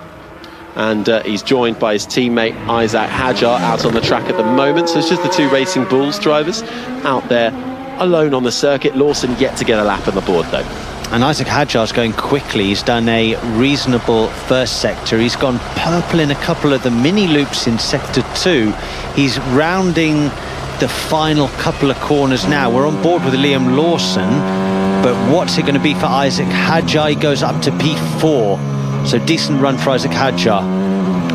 And he's joined by his teammate Isaac Hadjar out on the track at the moment. So it's just the two Racing Bulls drivers out there alone on the circuit. Lawson yet to get a lap on the board, though. And Isaac Hadjar's going quickly. He's done a reasonable first sector. He's gone purple in a couple of the mini loops in sector 2. He's rounding the final couple of corners now. We're on board with Liam Lawson, but what's it going to be for Isaac Hadjar? He goes up to P4. So decent run for Isaac Hadjar.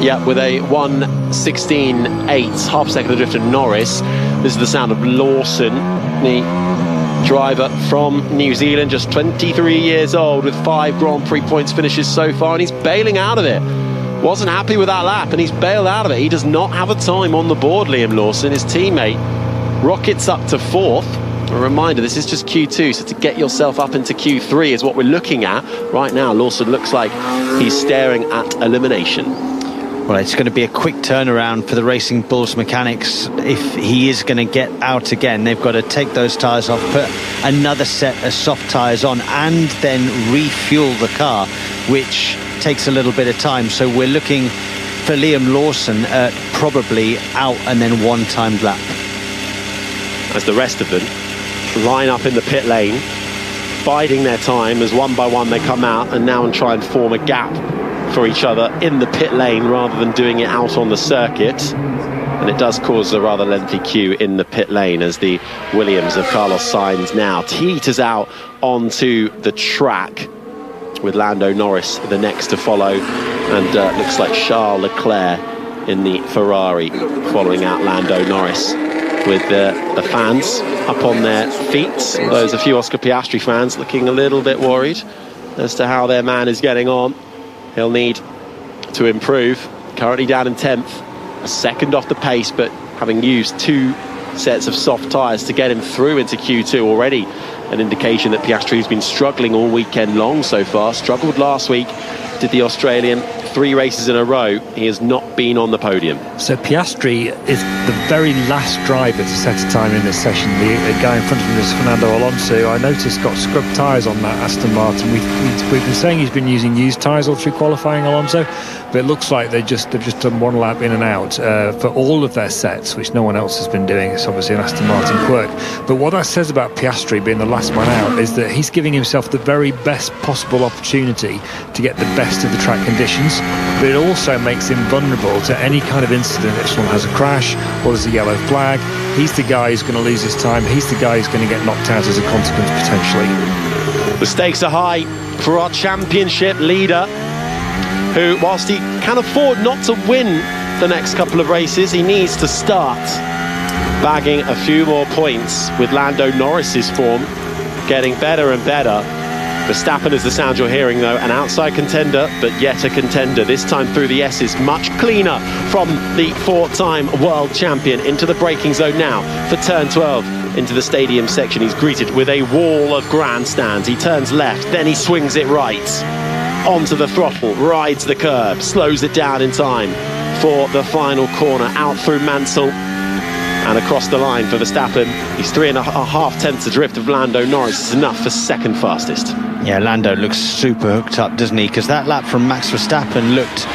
Yeah, with a 1:16.8, half second adrift of Norris. This is the sound of Lawson, the driver from New Zealand, just 23 years old, with 5 Grand Prix points finishes so far, and he's bailing out of it. Wasn't happy with that lap, and he's bailed out of it. He does not have a time on the board, Liam Lawson. His teammate rockets up to 4th. A reminder, this is just Q2, so to get yourself up into Q3 is what we're looking at. Right now, Lawson looks like he's staring at elimination. Well, it's going to be a quick turnaround for the Racing Bulls mechanics. If he is going to get out again, they've got to take those tyres off, put another set of soft tyres on, and then refuel the car, which takes a little bit of time. So we're looking for Liam Lawson probably out and then one-timed lap. As the rest of them line up in the pit lane, biding their time as one by one they come out and now try and form a gap for each other in the pit lane rather than doing it out on the circuit. And it does cause a rather lengthy queue in the pit lane as the Williams of Carlos Sainz now teeters out onto the track, with Lando Norris the next to follow, and looks like Charles Leclerc in the Ferrari following out Lando Norris, with the fans up on their feet. There's a few Oscar Piastri fans looking a little bit worried as to how their man is getting on. He'll need to improve. Currently down in 10th, a second off the pace, but having used 2 sets of soft tyres to get him through into Q2 already. An indication that Piastri's been struggling all weekend long so far. Struggled last week, did the Australian 3 races in a row. He has not been on the podium. So Piastri is the very last driver to set a time in this session. The guy in front of him is Fernando Alonso. I noticed got scrubbed tyres on that Aston Martin. We've been saying he's been using used tyres all through qualifying, Alonso, but it looks like they've just done one lap in and out for all of their sets, which no one else has been doing. It's obviously an Aston Martin quirk. But what that says about Piastri being the last one out is that he's giving himself the very best possible opportunity to get the best of the track conditions, but it also makes him vulnerable to any kind of incident. If someone has a crash or there's a yellow flag, he's the guy who's going to lose his time. He's the guy who's going to get knocked out as a consequence, potentially. The stakes are high for our championship leader, who, whilst he can afford not to win the next couple of races, he needs to start bagging a few more points, with Lando Norris's form getting better and better. Verstappen is the sound you're hearing, though, an outside contender, but yet a contender, this time through the S's, much cleaner from the 4-time world champion. Into the braking zone now for turn 12, into the stadium section. He's greeted with a wall of grandstands. He turns left, then he swings it right. onto the throttle, rides the curb, slows it down in time for the final corner, out through Mansell and across the line for Verstappen. He's 3.5 tenths adrift of Lando Norris. It's enough for second fastest. Yeah, Lando looks super hooked up, doesn't he? Because that lap from Max Verstappen looked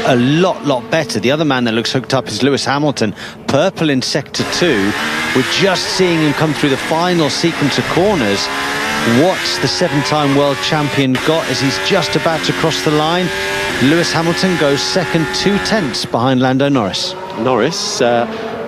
a lot better. The other man that looks hooked up is Lewis Hamilton. Purple in sector 2. We're just seeing him come through the final sequence of corners. What's the 7-time world champion got as he's just about to cross the line? Lewis Hamilton goes second, 2 tenths behind Lando Norris. Norris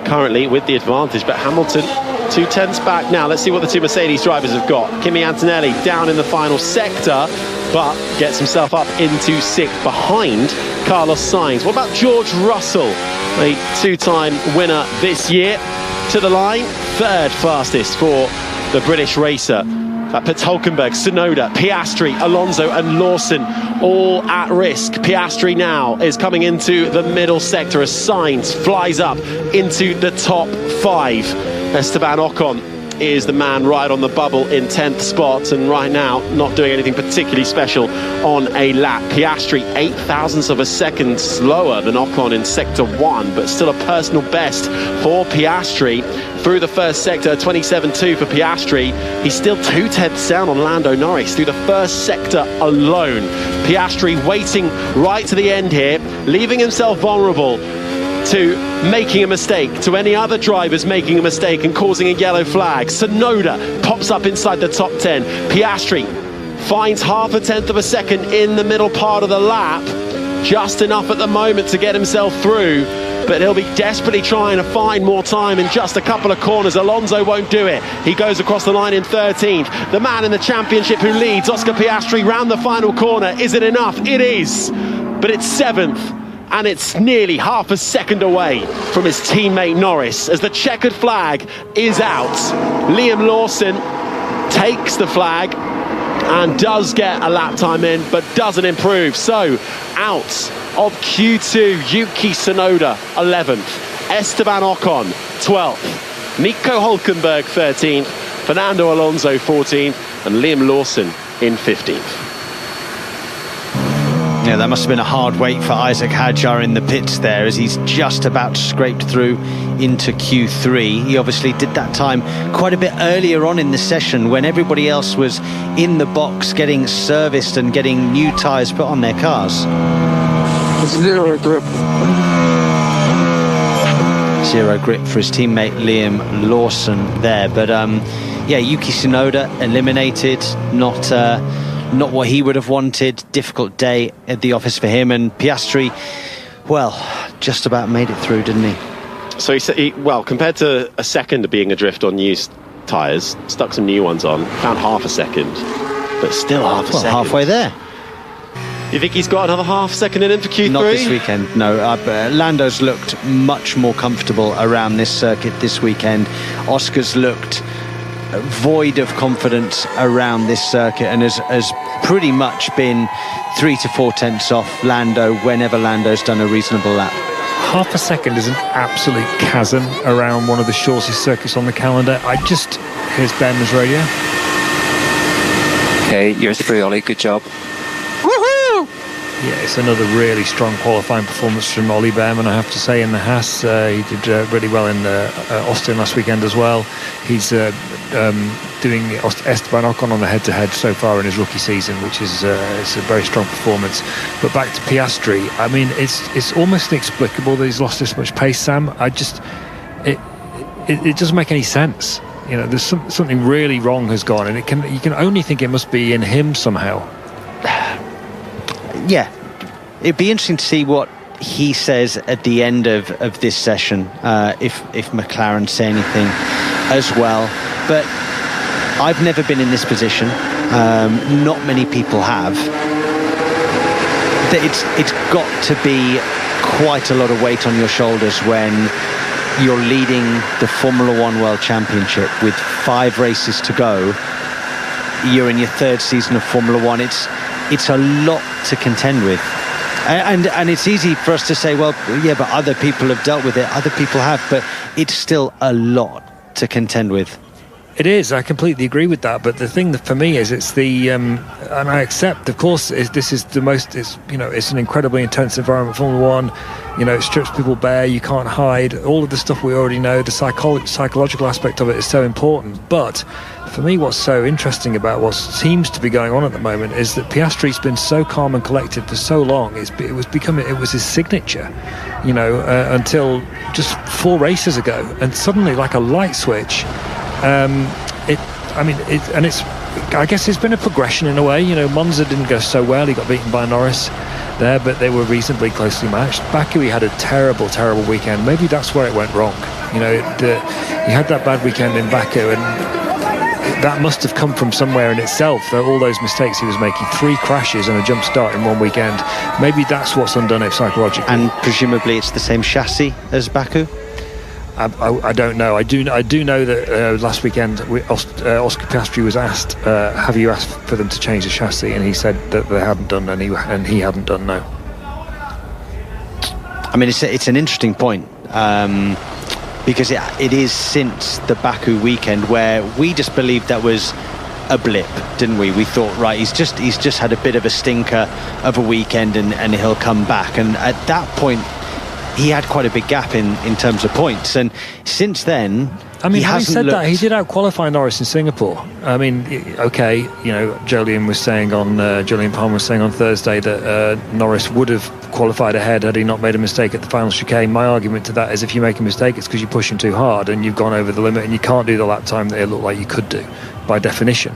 currently with the advantage, but Hamilton 2 tenths back. Now let's see what the two Mercedes drivers have got. Kimi Antonelli down in the final sector, but gets himself up into 6th behind Carlos Sainz. What about George Russell, a 2-time winner this year? To the line, 3rd fastest for the British racer. That puts Hülkenberg, Tsunoda, Piastri, Alonso and Lawson all at risk. Piastri now is coming into the middle sector as Sainz flies up into the top 5. Esteban Ocon is the man right on the bubble in 10th spot, and right now not doing anything particularly special on a lap. Piastri 8 thousandths of a second slower than Ocon in sector 1, but still a personal best for Piastri through the first sector. 27.2 for Piastri. He's still 2 tenths down on Lando Norris through the first sector alone. Piastri waiting right to the end here, leaving himself vulnerable to making a mistake, to any other drivers making a mistake and causing a yellow flag. Tsunoda pops up inside the top 10. Piastri finds 0.5 tenth of a second in the middle part of the lap, just enough at the moment to get himself through, but he'll be desperately trying to find more time in just a couple of corners. Alonso won't do it. He goes across the line in 13th. The man in the championship who leads, Oscar Piastri, round the final corner. Is it enough? It is, but it's 7th. And it's nearly 0.5 second away from his teammate Norris as the checkered flag is out. Liam Lawson takes the flag and does get a lap time in, but doesn't improve. So out of Q2, Yuki Tsunoda 11th, Esteban Ocon 12th, Nico Hülkenberg 13th, Fernando Alonso 14th, and Liam Lawson in 15th. Yeah, that must have been a hard wait for Isaac Hadjar in the pits there as he's just about scraped through into Q3. He obviously did that time quite a bit earlier on in the session when everybody else was in the box getting serviced and getting new tyres put on their cars. Zero grip. Zero grip for his teammate Liam Lawson there. But yeah, Yuki Tsunoda eliminated, not what he would have wanted. Difficult day at the office for him. And Piastri, well, just about made it through, didn't he? So well, compared to a second of being adrift on used tyres, stuck some new ones on, found 0.5 second, but still 0.5 second. Halfway there. You think he's got another 0.5 second in him for Q3? Not this weekend, no. Lando's looked much more comfortable around this circuit this weekend. Oscar's looked void of confidence around this circuit and has pretty much been 3 to 4 tenths off Lando whenever Lando's done a reasonable lap. 0.5 second is an absolute chasm around one of the shortest circuits on the calendar. Here's Ben's radio. Okay, yours free, Ollie, good job. Yeah, it's another really strong qualifying performance from Ollie Behrman, I have to say, in the Haas. He did really well in Austin last weekend as well. He's doing Esteban Ocon on the head-to-head so far in his rookie season, which is it's a very strong performance. But back to Piastri, I mean, it's almost inexplicable that he's lost this much pace, Sam. It doesn't make any sense. You know, there's something really wrong has gone, and you can only think it must be in him somehow. Yeah, it'd be interesting to see what he says at the end of this session, if McLaren say anything as well. But I've never been in this position. Not many people have. It's got to be quite a lot of weight on your shoulders when you're leading the Formula One World Championship with 5 races to go. You're in your 3rd season of Formula One. It's a lot to contend with. And it's easy for us to say, well, yeah, but other people have dealt with it. Other people have, but it's still a lot to contend with. It is. I completely agree with that. But the thing that for me is, it's the and I accept, of course, this is the most. It's it's an incredibly intense environment. Formula One, it strips people bare. You can't hide. All of the stuff we already know. The psychological aspect of it is so important. But for me, what's so interesting about what seems to be going on at the moment is that Piastri's been so calm and collected for so long. It was his signature, until just 4 races ago, and suddenly, like a light switch. I guess it's been a progression in a way. Monza didn't go so well. He got beaten by Norris there, but they were reasonably closely matched. Baku, he had a terrible weekend. Maybe that's where it went wrong. He had that bad weekend in Baku, and that must have come from somewhere in itself. All those mistakes he was making, 3 crashes and a jump start in one weekend. Maybe that's what's undone it psychologically. And presumably it's the same chassis as Baku? I don't know. I do know that last weekend Oscar Piastri was asked, have you asked for them to change the chassis? And he said that they hadn't done, and he hadn't done, no. I mean, it's an interesting point, because it is since the Baku weekend where we just believed that was a blip, didn't we? We thought, right, he's just had a bit of a stinker of a weekend and he'll come back. And at that point, he had quite a big gap in terms of points, and since then, having said that, he did out-qualify Norris in Singapore. Jolyon Palmer was saying on Thursday that Norris would have qualified ahead had he not made a mistake at the final chicane. My argument to that is, if you make a mistake, it's because you're pushing too hard and you've gone over the limit, and you can't do the lap time that it looked like you could do by definition.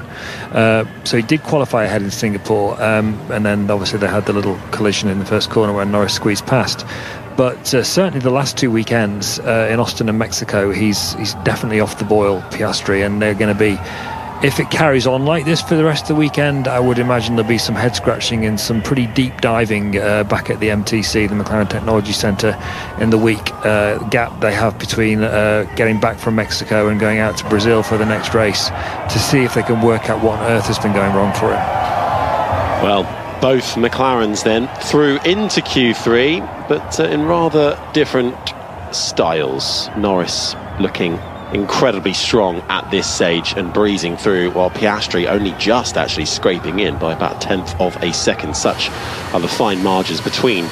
So he did qualify ahead in Singapore, and then obviously they had the little collision in the first corner where Norris squeezed past. But certainly the last 2 weekends in Austin and Mexico, he's definitely off the boil, Piastri, and they're going to be, if it carries on like this for the rest of the weekend, I would imagine there'll be some head scratching and some pretty deep diving back at the MTC, the McLaren Technology Centre, in the week gap they have between getting back from Mexico and going out to Brazil for the next race, to see if they can work out what on earth has been going wrong for him. Well, both McLarens then through into Q3, but in rather different styles. Norris looking incredibly strong at this stage and breezing through, while Piastri only just actually scraping in by about 1/10 of a second. Such are the fine margins between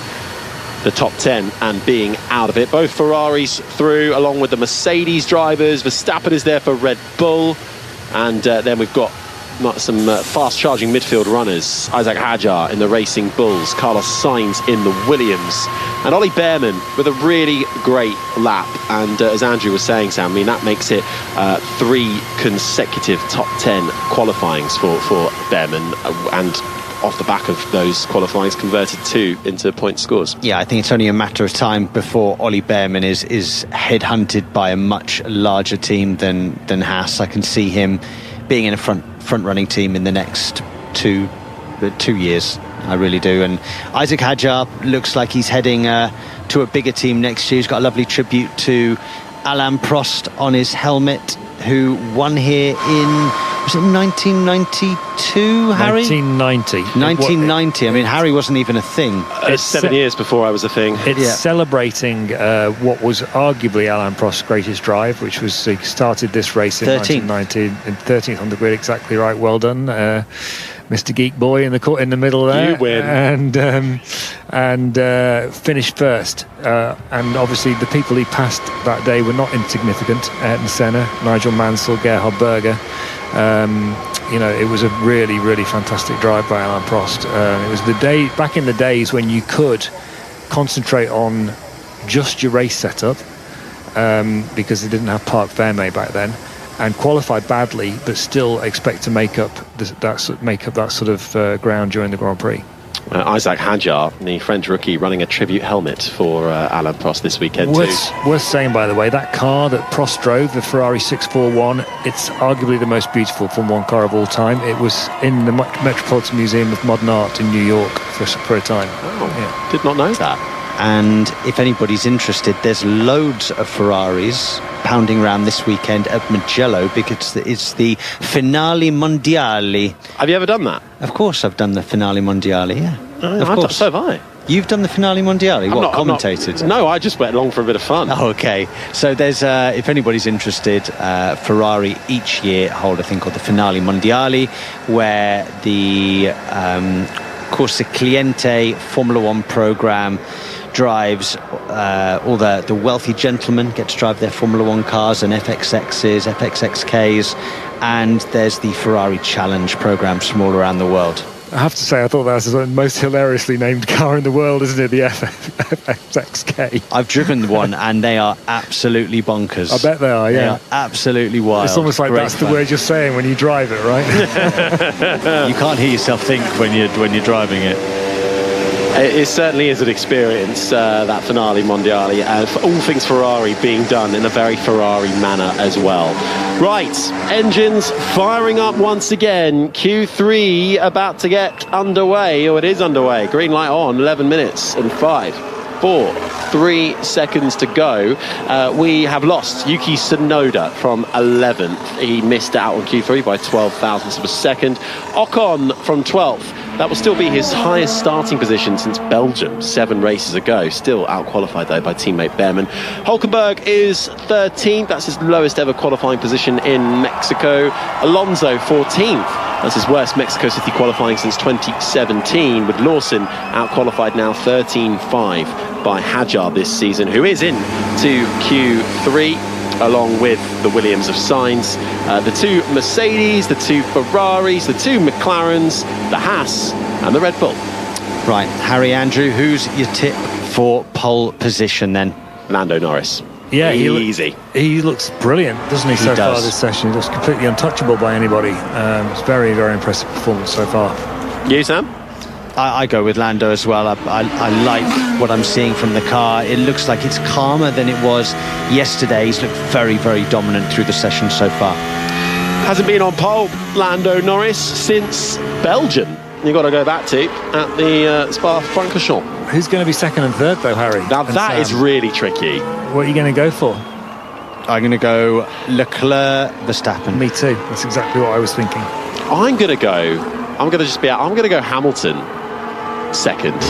the top 10 and being out of it. Both Ferraris through, along with the Mercedes drivers. Verstappen is there for Red Bull, and then we've got some fast-charging midfield runners. Isaac Hadjar in the Racing Bulls, Carlos Sainz in the Williams, and Ollie Bearman with a really great lap. And as Andrew was saying, Sam, that makes it 3 consecutive top 10 qualifyings for Bearman, and off the back of those qualifyings converted 2 into point scores. Yeah, I think it's only a matter of time before Ollie Bearman is headhunted by a much larger team than Haas. I can see him being in a front-running team in the next 2 years. I really do. And Isaac Hadjar looks like he's heading to a bigger team next year. He's got a lovely tribute to Alain Prost on his helmet, who won here in, was it 1992, Harry? 1990. 1990. I mean, Harry wasn't even a thing. It's 7 years before I was a thing. It's celebrating what was arguably Alain Prost's greatest drive, which was, he started this race in 1990, in 13th on the grid. Exactly right. Well done, Mr. Geek Boy in the middle there. You win. And finished first. And obviously the people he passed that day were not insignificant. Ayrton Senna, Nigel Mansell, Gerhard Berger. It was a really, really fantastic drive by Alain Prost. It was back in the days when you could concentrate on just your race setup, because they didn't have Parc Fermé back then, and qualify badly but still expect to make up that sort of ground during the Grand Prix. Isaac Hadjar, the French rookie, running a tribute helmet for Alain Prost this weekend too. Worth saying, by the way, that car that Prost drove, the Ferrari 641, it's arguably the most beautiful Formula 1 car of all time. It was in the Metropolitan Museum of Modern Art in New York for a time. Did not know that. And if anybody's interested, there's loads of Ferraris pounding around this weekend at Mugello, because it's the Finale Mondiale. Have you ever done that? Of course I've done the Finale Mondiale, yeah. Of course. So have I. You've done the Finale Mondiale? What, commentated? No, I just went along for a bit of fun. Oh, okay. So there's, if anybody's interested, Ferrari each year hold a thing called the Finale Mondiale, where the Corsa Cliente Formula One program drives all the wealthy gentlemen get to drive their Formula One cars and FXXs, FXXKs, and there's the Ferrari Challenge programs from all around the world. I have to say, I thought that was the most hilariously named car in the world, isn't it? The FXXK. I've driven one, and they are absolutely bonkers. I bet they are, yeah. They are absolutely wild. It's almost like Great that's fun. the word you're saying when you drive it, right? You can't hear yourself think when you're driving it. It certainly is an experience, that Finale Mondiale, and for all things Ferrari being done in a very Ferrari manner as well. Right, engines firing up once again. Q3 about to get underway, or it is underway. Green light on, 11 minutes and 5, 4, 3 seconds to go. We have lost Yuki Tsunoda from 11th. He missed out on Q3 by 12 thousandths of a second. Ocon from 12th. That will still be his highest starting position since Belgium 7 races ago. Still out-qualified, though, by teammate Behrman. Hulkenberg is 13th. That's his lowest ever qualifying position in Mexico. Alonso, 14th. That's his worst Mexico City qualifying since 2017, with Lawson out-qualified now 13.5 by Hadjar this season, who is in to Q3. Along with the Williams of Sainz, the 2 Mercedes, the 2 Ferraris, the 2 McLarens, the Haas and the Red Bull. Right, Harry, Andrew, who's your tip for pole position then? Lando Norris. Yeah, easy. He looks brilliant, doesn't he, so far this session? He looks completely untouchable by anybody. It's very, very impressive performance so far. You, Sam? I go with Lando as well. I like what I'm seeing from the car. It looks like it's calmer than it was yesterday. He's looked very, very dominant through the session so far. Hasn't been on pole, Lando Norris, since Belgium. You've got to go back to at the Spa-Francorchamps. Who's going to be second and third, though, Harry? Now that is really tricky. What are you going to go for? I'm going to go Leclerc, Verstappen. Me too. That's exactly what I was thinking. I'm going to go Hamilton second,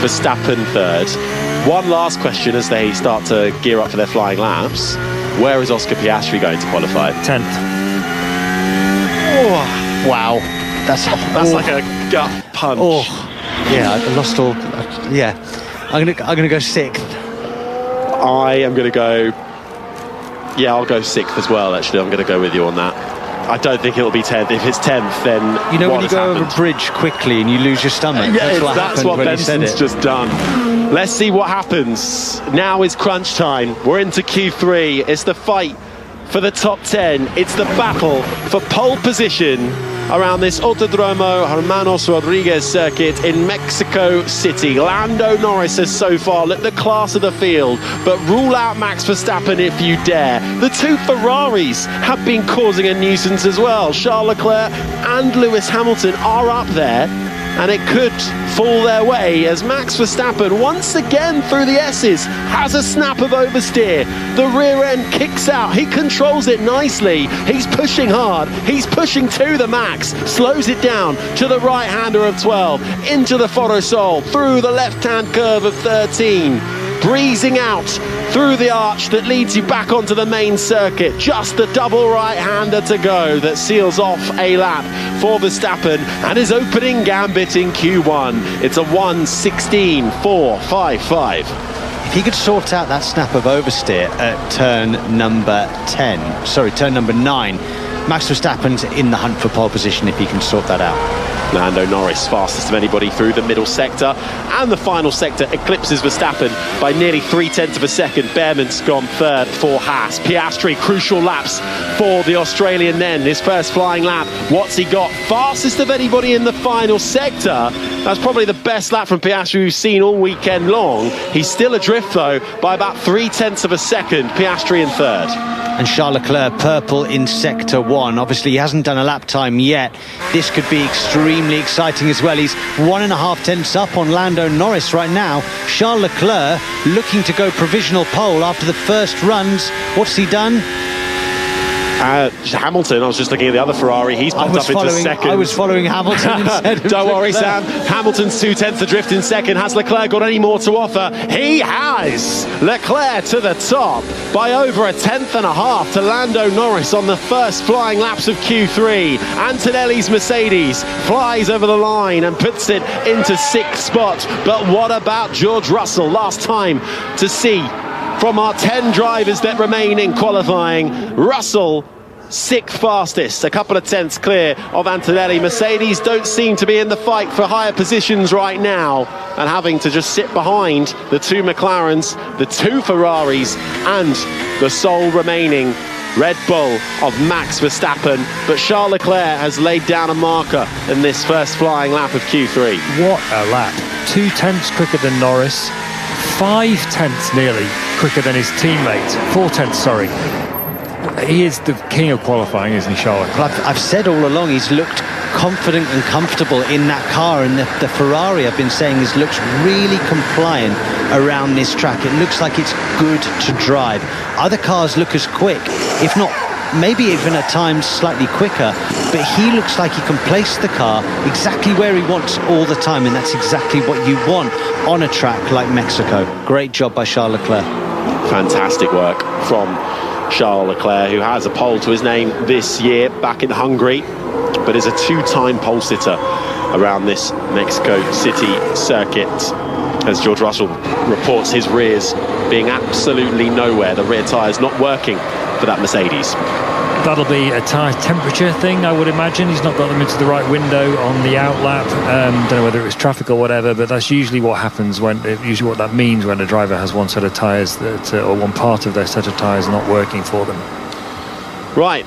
Verstappen third. One last question as they start to gear up for their flying laps. Where is Oscar Piastri going to qualify? 10th. Oh, wow. That's like a gut punch. Oh, yeah, I lost all. Yeah, I'm gonna go 6th. I am going to go. Yeah, I'll go 6th as well. Actually, I'm going to go with you on that. I don't think it'll be 10th. If it's 10th, then you know what when you go over a bridge quickly and you lose your stomach. Yeah, that's what Benson's just done. Let's see what happens. Now is crunch time. We're into Q3. It's the fight for the top 10. It's the battle for pole position around this Autodromo Hermanos Rodriguez circuit in Mexico City. Lando Norris has so far lit the class of the field, but rule out Max Verstappen if you dare. The 2 Ferraris have been causing a nuisance as well. Charles Leclerc and Lewis Hamilton are up there, and it could fall their way as Max Verstappen once again through the S's has a snap of oversteer. The rear end kicks out. He controls it nicely. He's pushing hard. He's pushing to the max. Slows it down to the right-hander of 12. Into the Forosol. Through the left-hand curve of 13. Breezing out through the arch that leads you back onto the main circuit. Just the double right-hander to go that seals off a lap for Verstappen and his opening gambit in Q1. It's a 1:16.455. If he could sort out that snap of oversteer at turn number 9, Max Verstappen's in the hunt for pole position if he can sort that out. Lando Norris, fastest of anybody through the middle sector, and the final sector eclipses Verstappen by nearly 0.3 of a second. Behrman's gone third for Haas. Piastri, crucial laps for the Australian then. His first flying lap. What's he got? Fastest of anybody in the final sector. That's probably the best lap from Piastri we've seen all weekend long. He's still adrift though by about 0.3 of a second. Piastri in third. And Charles Leclerc purple in sector 1. Obviously he hasn't done a lap time yet. This could be extremely exciting as well. He's 1.5 tenths up on Lando Norris right now. Charles Leclerc looking to go provisional pole after the first runs. What's he done? Hamilton, I was just looking at the other Ferrari, he's popped up into second. I was following Hamilton instead of Don't worry, Leclerc. Sam. Hamilton's 2/10 adrift in second. Has Leclerc got any more to offer? He has! Leclerc to the top by over 1/10.5 to Lando Norris on the first flying laps of Q3. Antonelli's Mercedes flies over the line and puts it into sixth spot. But what about George Russell? Last time to see from our 10 drivers that remain in qualifying, Russell sixth fastest, a couple of tenths clear of Antonelli. Mercedes don't seem to be in the fight for higher positions right now, and having to just sit behind the two McLarens, the two Ferraris, and the sole remaining Red Bull of Max Verstappen. But Charles Leclerc has laid down a marker in this first flying lap of Q3. What a lap. 2 tenths quicker than Norris, 5 tenths nearly quicker than his teammate. 4 tenths, sorry. He is the king of qualifying, isn't he, Charles? Well, I've said all along he's looked confident and comfortable in that car, and the Ferrari I've been saying is looks really compliant around this track. It looks like it's good to drive. Other cars look as quick, if not maybe even at times slightly quicker, but he looks like he can place the car exactly where he wants all the time, and that's exactly what you want on a track like Mexico. Great job by Charles Leclerc. Fantastic work from Charles Leclerc, who has a pole to his name this year back in Hungary, but is a 2-time pole sitter around this Mexico City circuit, as George Russell reports his rears being absolutely nowhere, the rear tyres not working for that Mercedes. That'll be a tyre temperature thing, I would imagine. He's not got them into the right window on the outlap. Don't know whether it was traffic or whatever, but that's usually what happens usually what that means when a driver has one set of tyres or one part of their set of tyres not working for them. Right,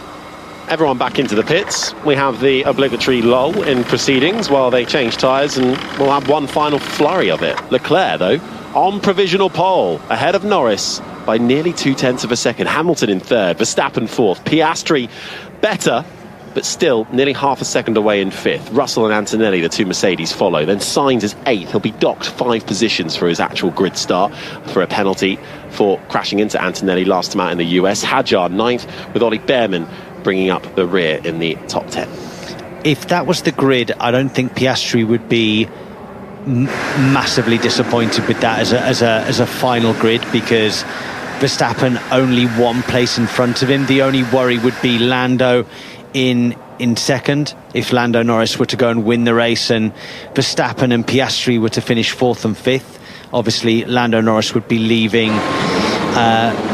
everyone back into the pits. We have the obligatory lull in proceedings while they change tyres, and we'll have one final flurry of it. Leclerc, though, on provisional pole, ahead of Norris by nearly 0.2 of a second. Hamilton in third, Verstappen fourth, Piastri better, but still nearly half a second away in fifth. Russell and Antonelli, the two Mercedes, follow. Then Sainz is eighth. He'll be docked 5 positions for his actual grid start for a penalty for crashing into Antonelli last time out in the US. Hadjar ninth, with Ollie Behrman bringing up the rear in the top 10. If that was the grid, I don't think Piastri would be massively disappointed with that as a final grid, because Verstappen only one place in front of him. The only worry would be Lando in second, if Lando Norris were to go and win the race and Verstappen and Piastri were to finish fourth and fifth. Obviously Lando Norris would be leaving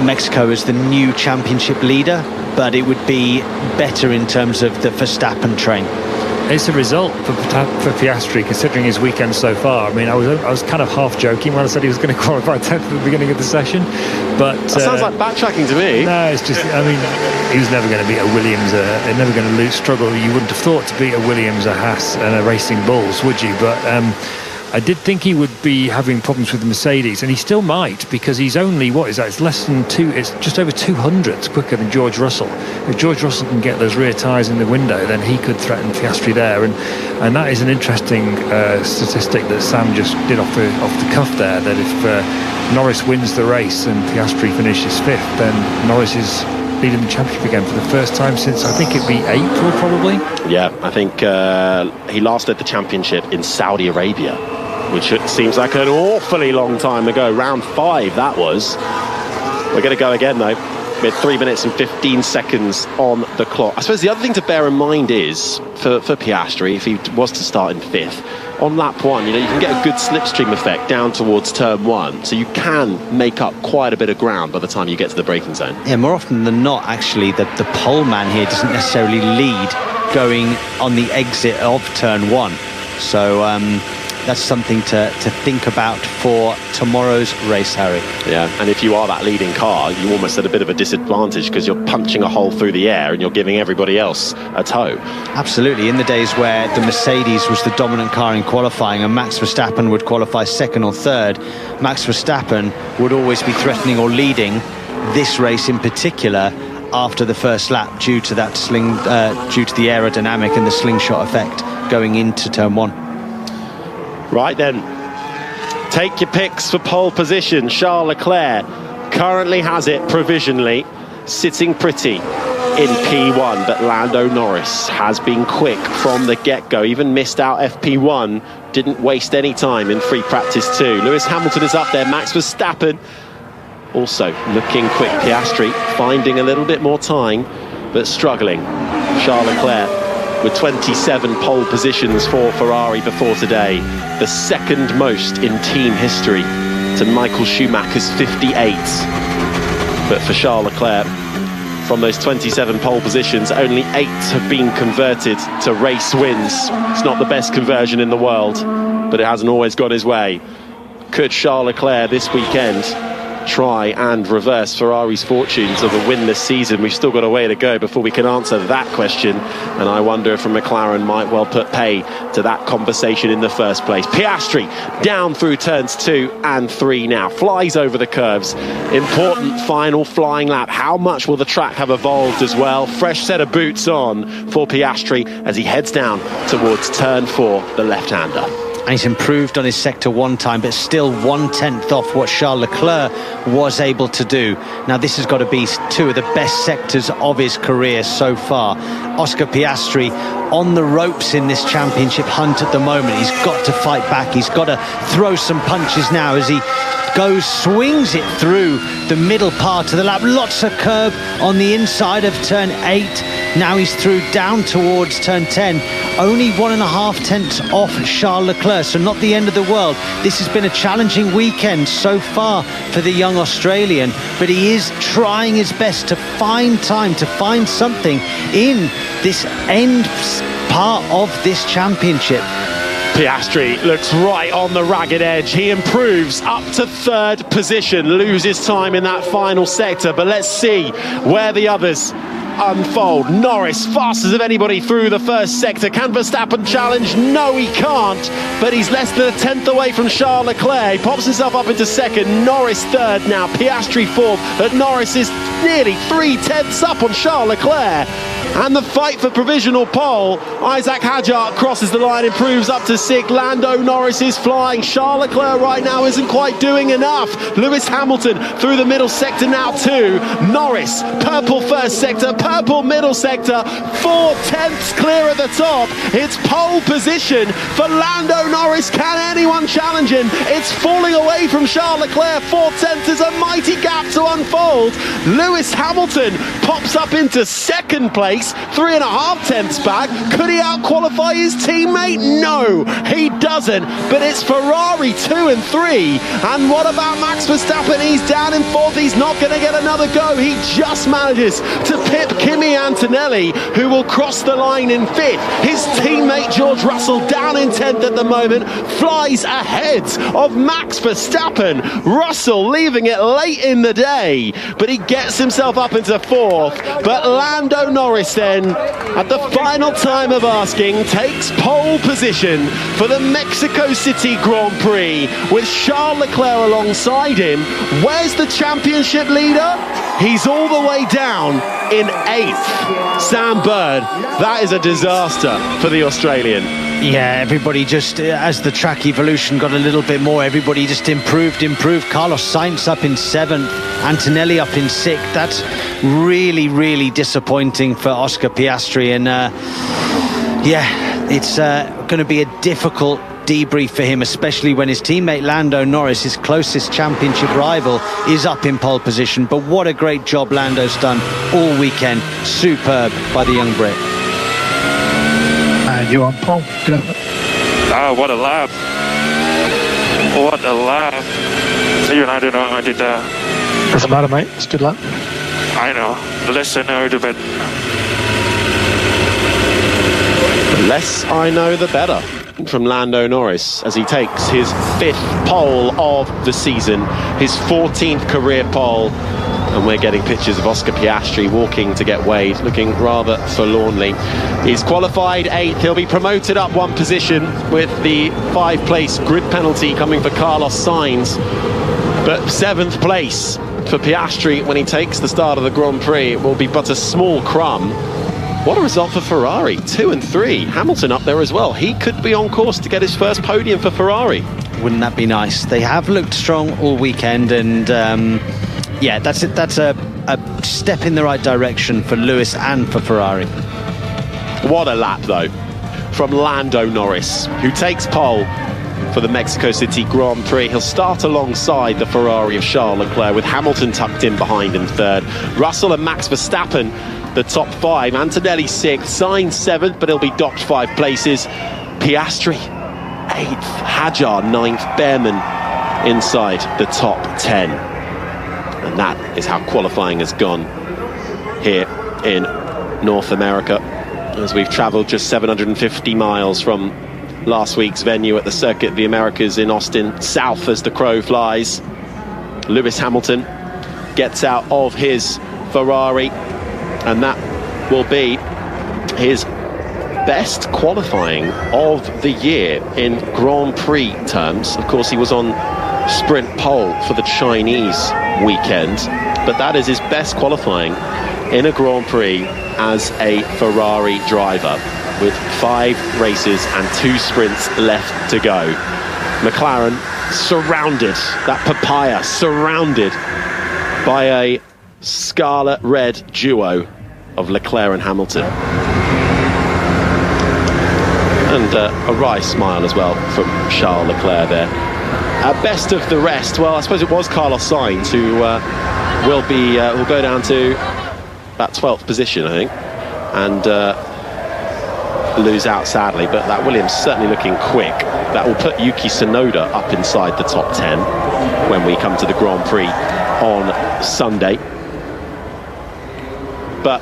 Mexico as the new championship leader, but it would be better in terms of the Verstappen train. It's a result for Piastri, considering his weekend so far. I mean, I was kind of half joking when I said he was going to qualify 10th at the beginning of the session, but that sounds like backtracking to me. No, it's just, I mean, he was never going to beat a Williams, never going to struggle. You wouldn't have thought to beat a Williams, a Haas and a Racing Bulls, would you? But I did think he would be having problems with the Mercedes, and he still might, because he's only, what is that? It's less than it's just over 200 quicker than George Russell. If George Russell can get those rear tyres in the window, then he could threaten Piastri there, and that is an interesting statistic that Sam just did off the cuff there, that if Norris wins the race and Piastri finishes fifth, then Norris is leading the championship again for the first time since, I think it'd be April probably. Yeah, I think he last led the championship in Saudi Arabia, which seems like an awfully long time ago. Round 5 that was. We're going to go again though, with 3 minutes and 15 seconds on the clock. I suppose the other thing to bear in mind is for Piastri, if he was to start in fifth on lap 1, you can get a good slipstream effect down towards turn 1, so you can make up quite a bit of ground by the time you get to the braking zone. Yeah, more often than not, actually, the pole man here doesn't necessarily lead going on the exit of turn 1. So that's something to think about for tomorrow's race, Harry. Yeah, and if you are that leading car, you're almost at a bit of a disadvantage, because you're punching a hole through the air and you're giving everybody else a tow. Absolutely. In the days where the Mercedes was the dominant car in qualifying and Max Verstappen would qualify second or third, Max Verstappen would always be threatening or leading this race in particular after the first lap, due to that due to the aerodynamic and the slingshot effect going into turn 1. Right then, take your picks for pole position. Charles Leclerc currently has it provisionally, sitting pretty in P1, but Lando Norris has been quick from the get-go, even missed out FP1, didn't waste any time in free practice 2. Lewis Hamilton is up there, Max Verstappen also looking quick. Piastri finding a little bit more time, but struggling. Charles Leclerc with 27 pole positions for Ferrari before today, the second most in team history to Michael Schumacher's 58. But for Charles Leclerc, from those 27 pole positions, only 8 have been converted to race wins. It's not the best conversion in the world, but it hasn't always got his way. Could Charles Leclerc this weekend try and reverse Ferrari's fortunes of a win this season? We've still got a way to go before we can answer that question, and I wonder if McLaren might well put pay to that conversation in the first place. Piastri down through turns 2 and 3 now, flies over the curves. Important final flying lap. How much will the track have evolved as well? Fresh set of boots on for Piastri as he heads down towards turn 4, the left-hander. And he's improved on his sector 1 time, but still 1/10 off what Charles Leclerc was able to do. Now this has got to be 2 of the best sectors of his career so far. Oscar Piastri on the ropes in this championship hunt at the moment. He's got to fight back. He's got to throw some punches now as he swings it through the middle part of the lap. Lots of curb on the inside of turn 8. Now he's through down towards turn 10. Only 1.5 off Charles Leclerc, so not the end of the world. This has been a challenging weekend so far for the young Australian, but he is trying his best to find time, to find something in this end part of this championship. Piastri looks right on the ragged edge. He improves up to 3rd position, loses time in that final sector, but let's see where the others unfold. Norris fastest of anybody through the first sector. Can Verstappen challenge? No, he can't, but he's less than 1/10 away from Charles Leclerc. He pops himself up into 2nd, Norris 3rd now, Piastri 4th, but Norris is nearly 3/10 up on Charles Leclerc. And the fight for provisional pole, Isaac Hadjar crosses the line, improves up to 6th. Lando Norris is flying. Charles Leclerc right now isn't quite doing enough. Lewis Hamilton through the middle sector now too. Norris, purple first sector, purple middle sector, 4/10 clear at the top. It's pole position for Lando Norris. Can anyone challenge him? It's falling away from Charles Leclerc. 4/10 is a mighty gap to unfold. Lewis Hamilton pops up into 2nd place, 3.5 back. Could he out-qualify his teammate? No, he doesn't. But it's Ferrari 2 and 3. And what about Max Verstappen? He's down in 4th. He's not going to get another go. He just manages to pip Kimi Antonelli, who will cross the line in 5th. His teammate George Russell down in 10th at the moment, flies ahead of Max Verstappen. Russell leaving it late in the day, but he gets himself up into 4th. But Lando Norris then, at the final time of asking, takes pole position for the Mexico City Grand Prix with Charles Leclerc alongside him. Where's the championship leader? He's all the way down in 8th. Sam Bird, that is a disaster for the Australian. Yeah, everybody just, as the track evolution got a little bit more, everybody just improved. Carlos Sainz up in 7th, Antonelli up in 6th. That's really, really disappointing for Oscar Piastri. And it's going to be a difficult debrief for him, especially when his teammate Lando Norris, his closest championship rival, is up in pole position. But what a great job Lando's done all weekend. Superb by the young Brit. And you're on pole. What a lap. What a lap. Even I don't know how I did that. Doesn't matter, mate. It's a good lap. I know. The less I know, the better. The less I know, the better. From Lando Norris as he takes his 5th pole of the season, his 14th career pole. And we're getting pictures of Oscar Piastri walking to get weighed, looking rather forlornly. He's qualified 8th. He'll be promoted up 1 position with the 5-place grid penalty coming for Carlos Sainz. But 7th place for Piastri when he takes the start of the Grand Prix. It will be but a small crumb. What a result for Ferrari, 2 and 3. Hamilton up there as well. He could be on course to get his first podium for Ferrari. Wouldn't that be nice? They have looked strong all weekend, and that's a a step in the right direction for Lewis and for Ferrari. What a lap, though, from Lando Norris, who takes pole for the Mexico City Grand Prix. He'll start alongside the Ferrari of Charles Leclerc, with Hamilton tucked in behind in third. Russell and Max Verstappen, the top five. Antonelli sixth, Sainz seventh, but he'll be docked 5 places. Piastri eighth, Hadjar ninth, Behrman inside the top 10. And that is how qualifying has gone here in North America, as we've travelled just 750 miles from last week's venue at the Circuit of the Americas in Austin, south as the crow flies. Lewis Hamilton gets out of his Ferrari, and that will be his best qualifying of the year in Grand Prix terms. Of course, he was on sprint pole for the Chinese weekend, but that is his best qualifying in a Grand Prix as a Ferrari driver, with 5 races and 2 sprints left to go. McLaren surrounded, that papaya surrounded by a scarlet red duo of Leclerc and Hamilton. And a wry smile as well from Charles Leclerc there. Best of the rest, well, I suppose it was Carlos Sainz, who will go down to about 12th position, I think, and lose out sadly. But that Williams certainly looking quick. That will put Yuki Tsunoda up inside the top 10 when we come to the Grand Prix on Sunday. But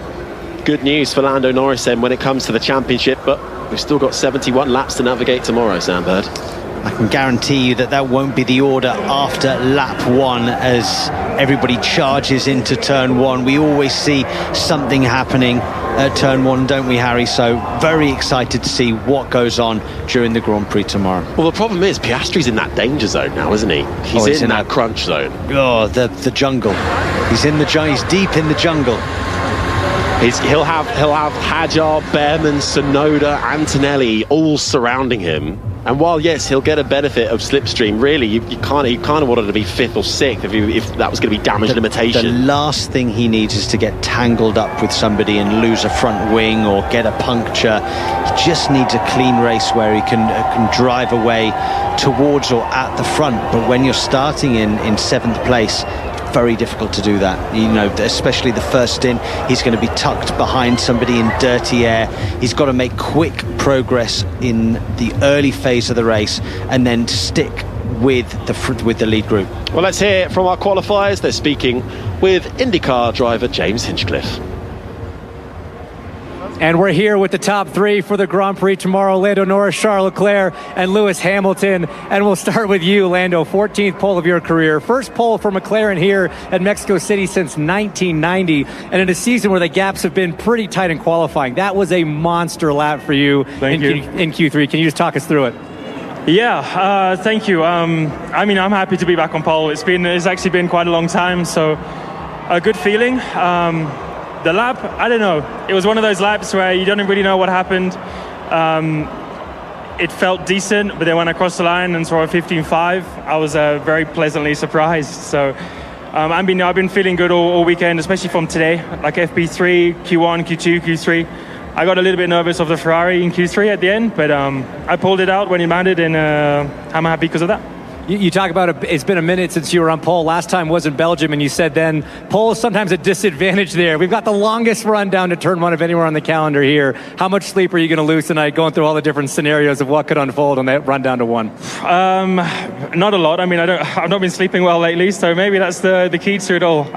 good news for Lando Norris then when it comes to the championship, but we've still got 71 laps to navigate tomorrow, Sam Bird. I can guarantee you that that won't be the order after lap 1 as everybody charges into turn 1. We always see something happening at turn 1, don't we, Harry? So very excited to see what goes on during the Grand Prix tomorrow. Well, the problem is Piastri's in that danger zone now, isn't he? He's in that crunch zone. Oh, the jungle. He's in the jungle. He's deep in the jungle. He'll have Hadjar, Behrman, Tsunoda, Antonelli all surrounding him. And while, yes, he'll get a benefit of slipstream, really, you kind of wanted to be 5th or 6th if that was going to be damage limitation. The last thing he needs is to get tangled up with somebody and lose a front wing or get a puncture. He just needs a clean race where he can drive away towards or at the front. But when you're starting in 7th place, very difficult to do that, you know, especially the first stint. He's going to be tucked behind somebody in dirty air. He's got to make quick progress in the early phase of the race and then stick with the lead group. Well, let's hear from our qualifiers. They're speaking with IndyCar driver James Hinchcliffe. And we're here with the top 3 for the Grand Prix tomorrow: Lando Norris, Charles Leclerc, and Lewis Hamilton. And we'll start with you, Lando. 14th pole of your career. First pole for McLaren here at Mexico City since 1990. And in a season where the gaps have been pretty tight in qualifying, that was a monster lap for you in Q3. Can you just talk us through it? Yeah, thank you. I mean, I'm happy to be back on pole. It's actually been quite a long time, so a good feeling. The lap, I don't know. It was one of those laps where you don't really know what happened. It felt decent, but then when I crossed the line and saw a 15.5, I was very pleasantly surprised. So I've been feeling good all weekend, especially from today, like FP3, Q1, Q2, Q3. I got a little bit nervous of the Ferrari in Q3 at the end, but I pulled it out when it landed, and I'm happy because of that. You talk about it's been a minute since you were on pole. Last time was in Belgium, and you said then pole is sometimes a disadvantage there. We've got the longest run down to turn 1 of anywhere on the calendar here. How much sleep are you going to lose tonight going through all the different scenarios of what could unfold on that run down to 1? Not a lot. I mean, I've not been sleeping well lately, so maybe that's the key to it all.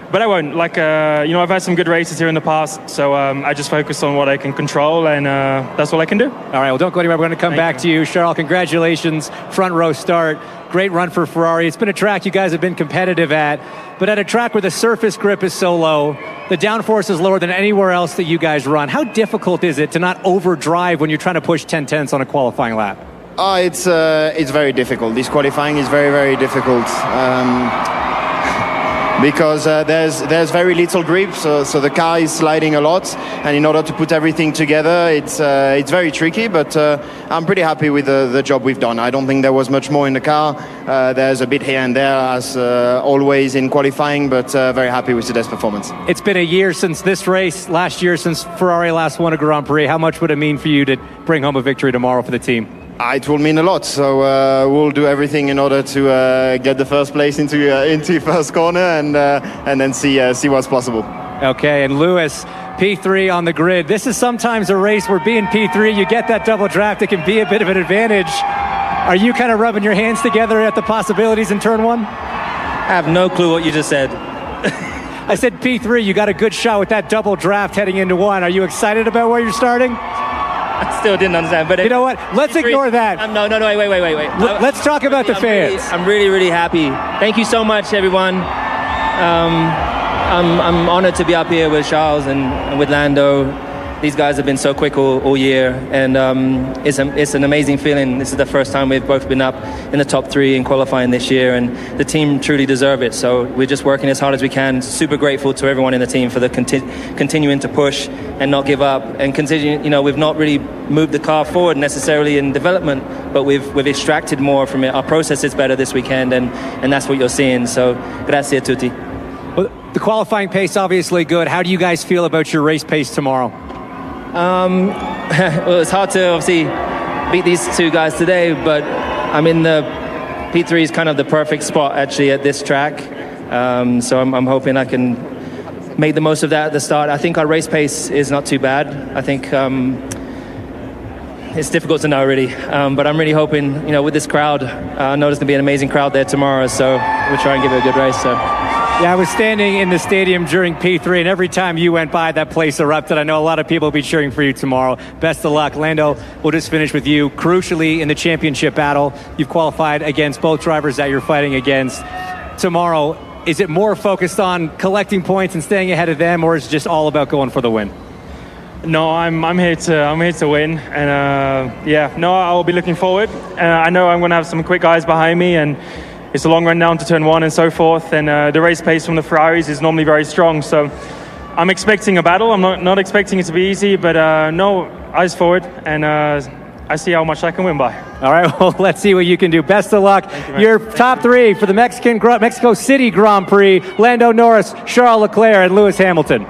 But I won't. I've had some good races here in the past, so I just focus on what I can control, and that's all I can do. All right, well, don't go anywhere. We're going to come back to you. Charles, congratulations. Front row start. Great run for Ferrari. It's been a track you guys have been competitive at, but at a track where the surface grip is so low, the downforce is lower than anywhere else that you guys run. How difficult is it to not overdrive when you're trying to push 10/10ths on a qualifying lap? It's very difficult. This qualifying is very, very difficult. because there's very little grip, so the car is sliding a lot, and in order to put everything together, it's very tricky, but I'm pretty happy with the job we've done. I don't think there was much more in the car. There's a bit here and there, as always in qualifying, but very happy with today's performance. It's been a year since this race, last year since Ferrari last won a Grand Prix. How much would it mean for you to bring home a victory tomorrow for the team? It will mean a lot, so we'll do everything in order to get the first place into first corner and then see what's possible. Okay, and Lewis, P3 on the grid. This is sometimes a race where being P3, you get that double draft. It can be a bit of an advantage. Are you kind of rubbing your hands together at the possibilities in turn one? I have no clue what you just said. I said P3, you got a good shot with that double draft heading into one. Are you excited about where you're starting? I still didn't understand. But you know what? Let's ignore that. No, wait. Let's talk about the fans. I'm really happy. Thank you so much, everyone. I'm honored to be up here with Charles and with Lando. These guys have been so quick all year, and it's an amazing feeling. This is the first time we've both been up in the top 3 in qualifying this year, and the team truly deserve it. So we're just working as hard as we can. Super grateful to everyone in the team for the continuing to push and not give up, and continue. You know, we've not really moved the car forward necessarily in development, but we've extracted more from it. Our process is better this weekend, and that's what you're seeing. So grazie a tutti. Well, the qualifying pace obviously good. How do you guys feel about your race pace tomorrow? Well, it's hard to obviously beat these two guys today, but I'm in the P3 is kind of the perfect spot actually at this track. So I'm hoping I can make the most of that at the start. I think our race pace is not too bad. I think it's difficult to know really, but I'm really hoping, you know, with this crowd, I know there's gonna be an amazing crowd there tomorrow, so we'll try and give it a good race. So. Yeah, I was standing in the stadium during P3, and every time you went by, that place erupted. I know a lot of people will be cheering for you tomorrow. Best of luck. Lando, we'll just finish with you. Crucially, in the championship battle, you've qualified against both drivers that you're fighting against. Tomorrow, is it more focused on collecting points and staying ahead of them, or is it just all about going for the win? No, I'm here to win, and I'll be looking forward. I know I'm going to have some quick guys behind me, and it's a long run down to turn 1 and so forth, and the race pace from the Ferraris is normally very strong, so I'm expecting a battle. I'm not expecting it to be easy, but no, eyes forward, and I see how much I can win by. All right, well, let's see what you can do. Best of luck. Your top 3 for the Mexico City Grand Prix: Lando Norris, Charles Leclerc, and Lewis Hamilton.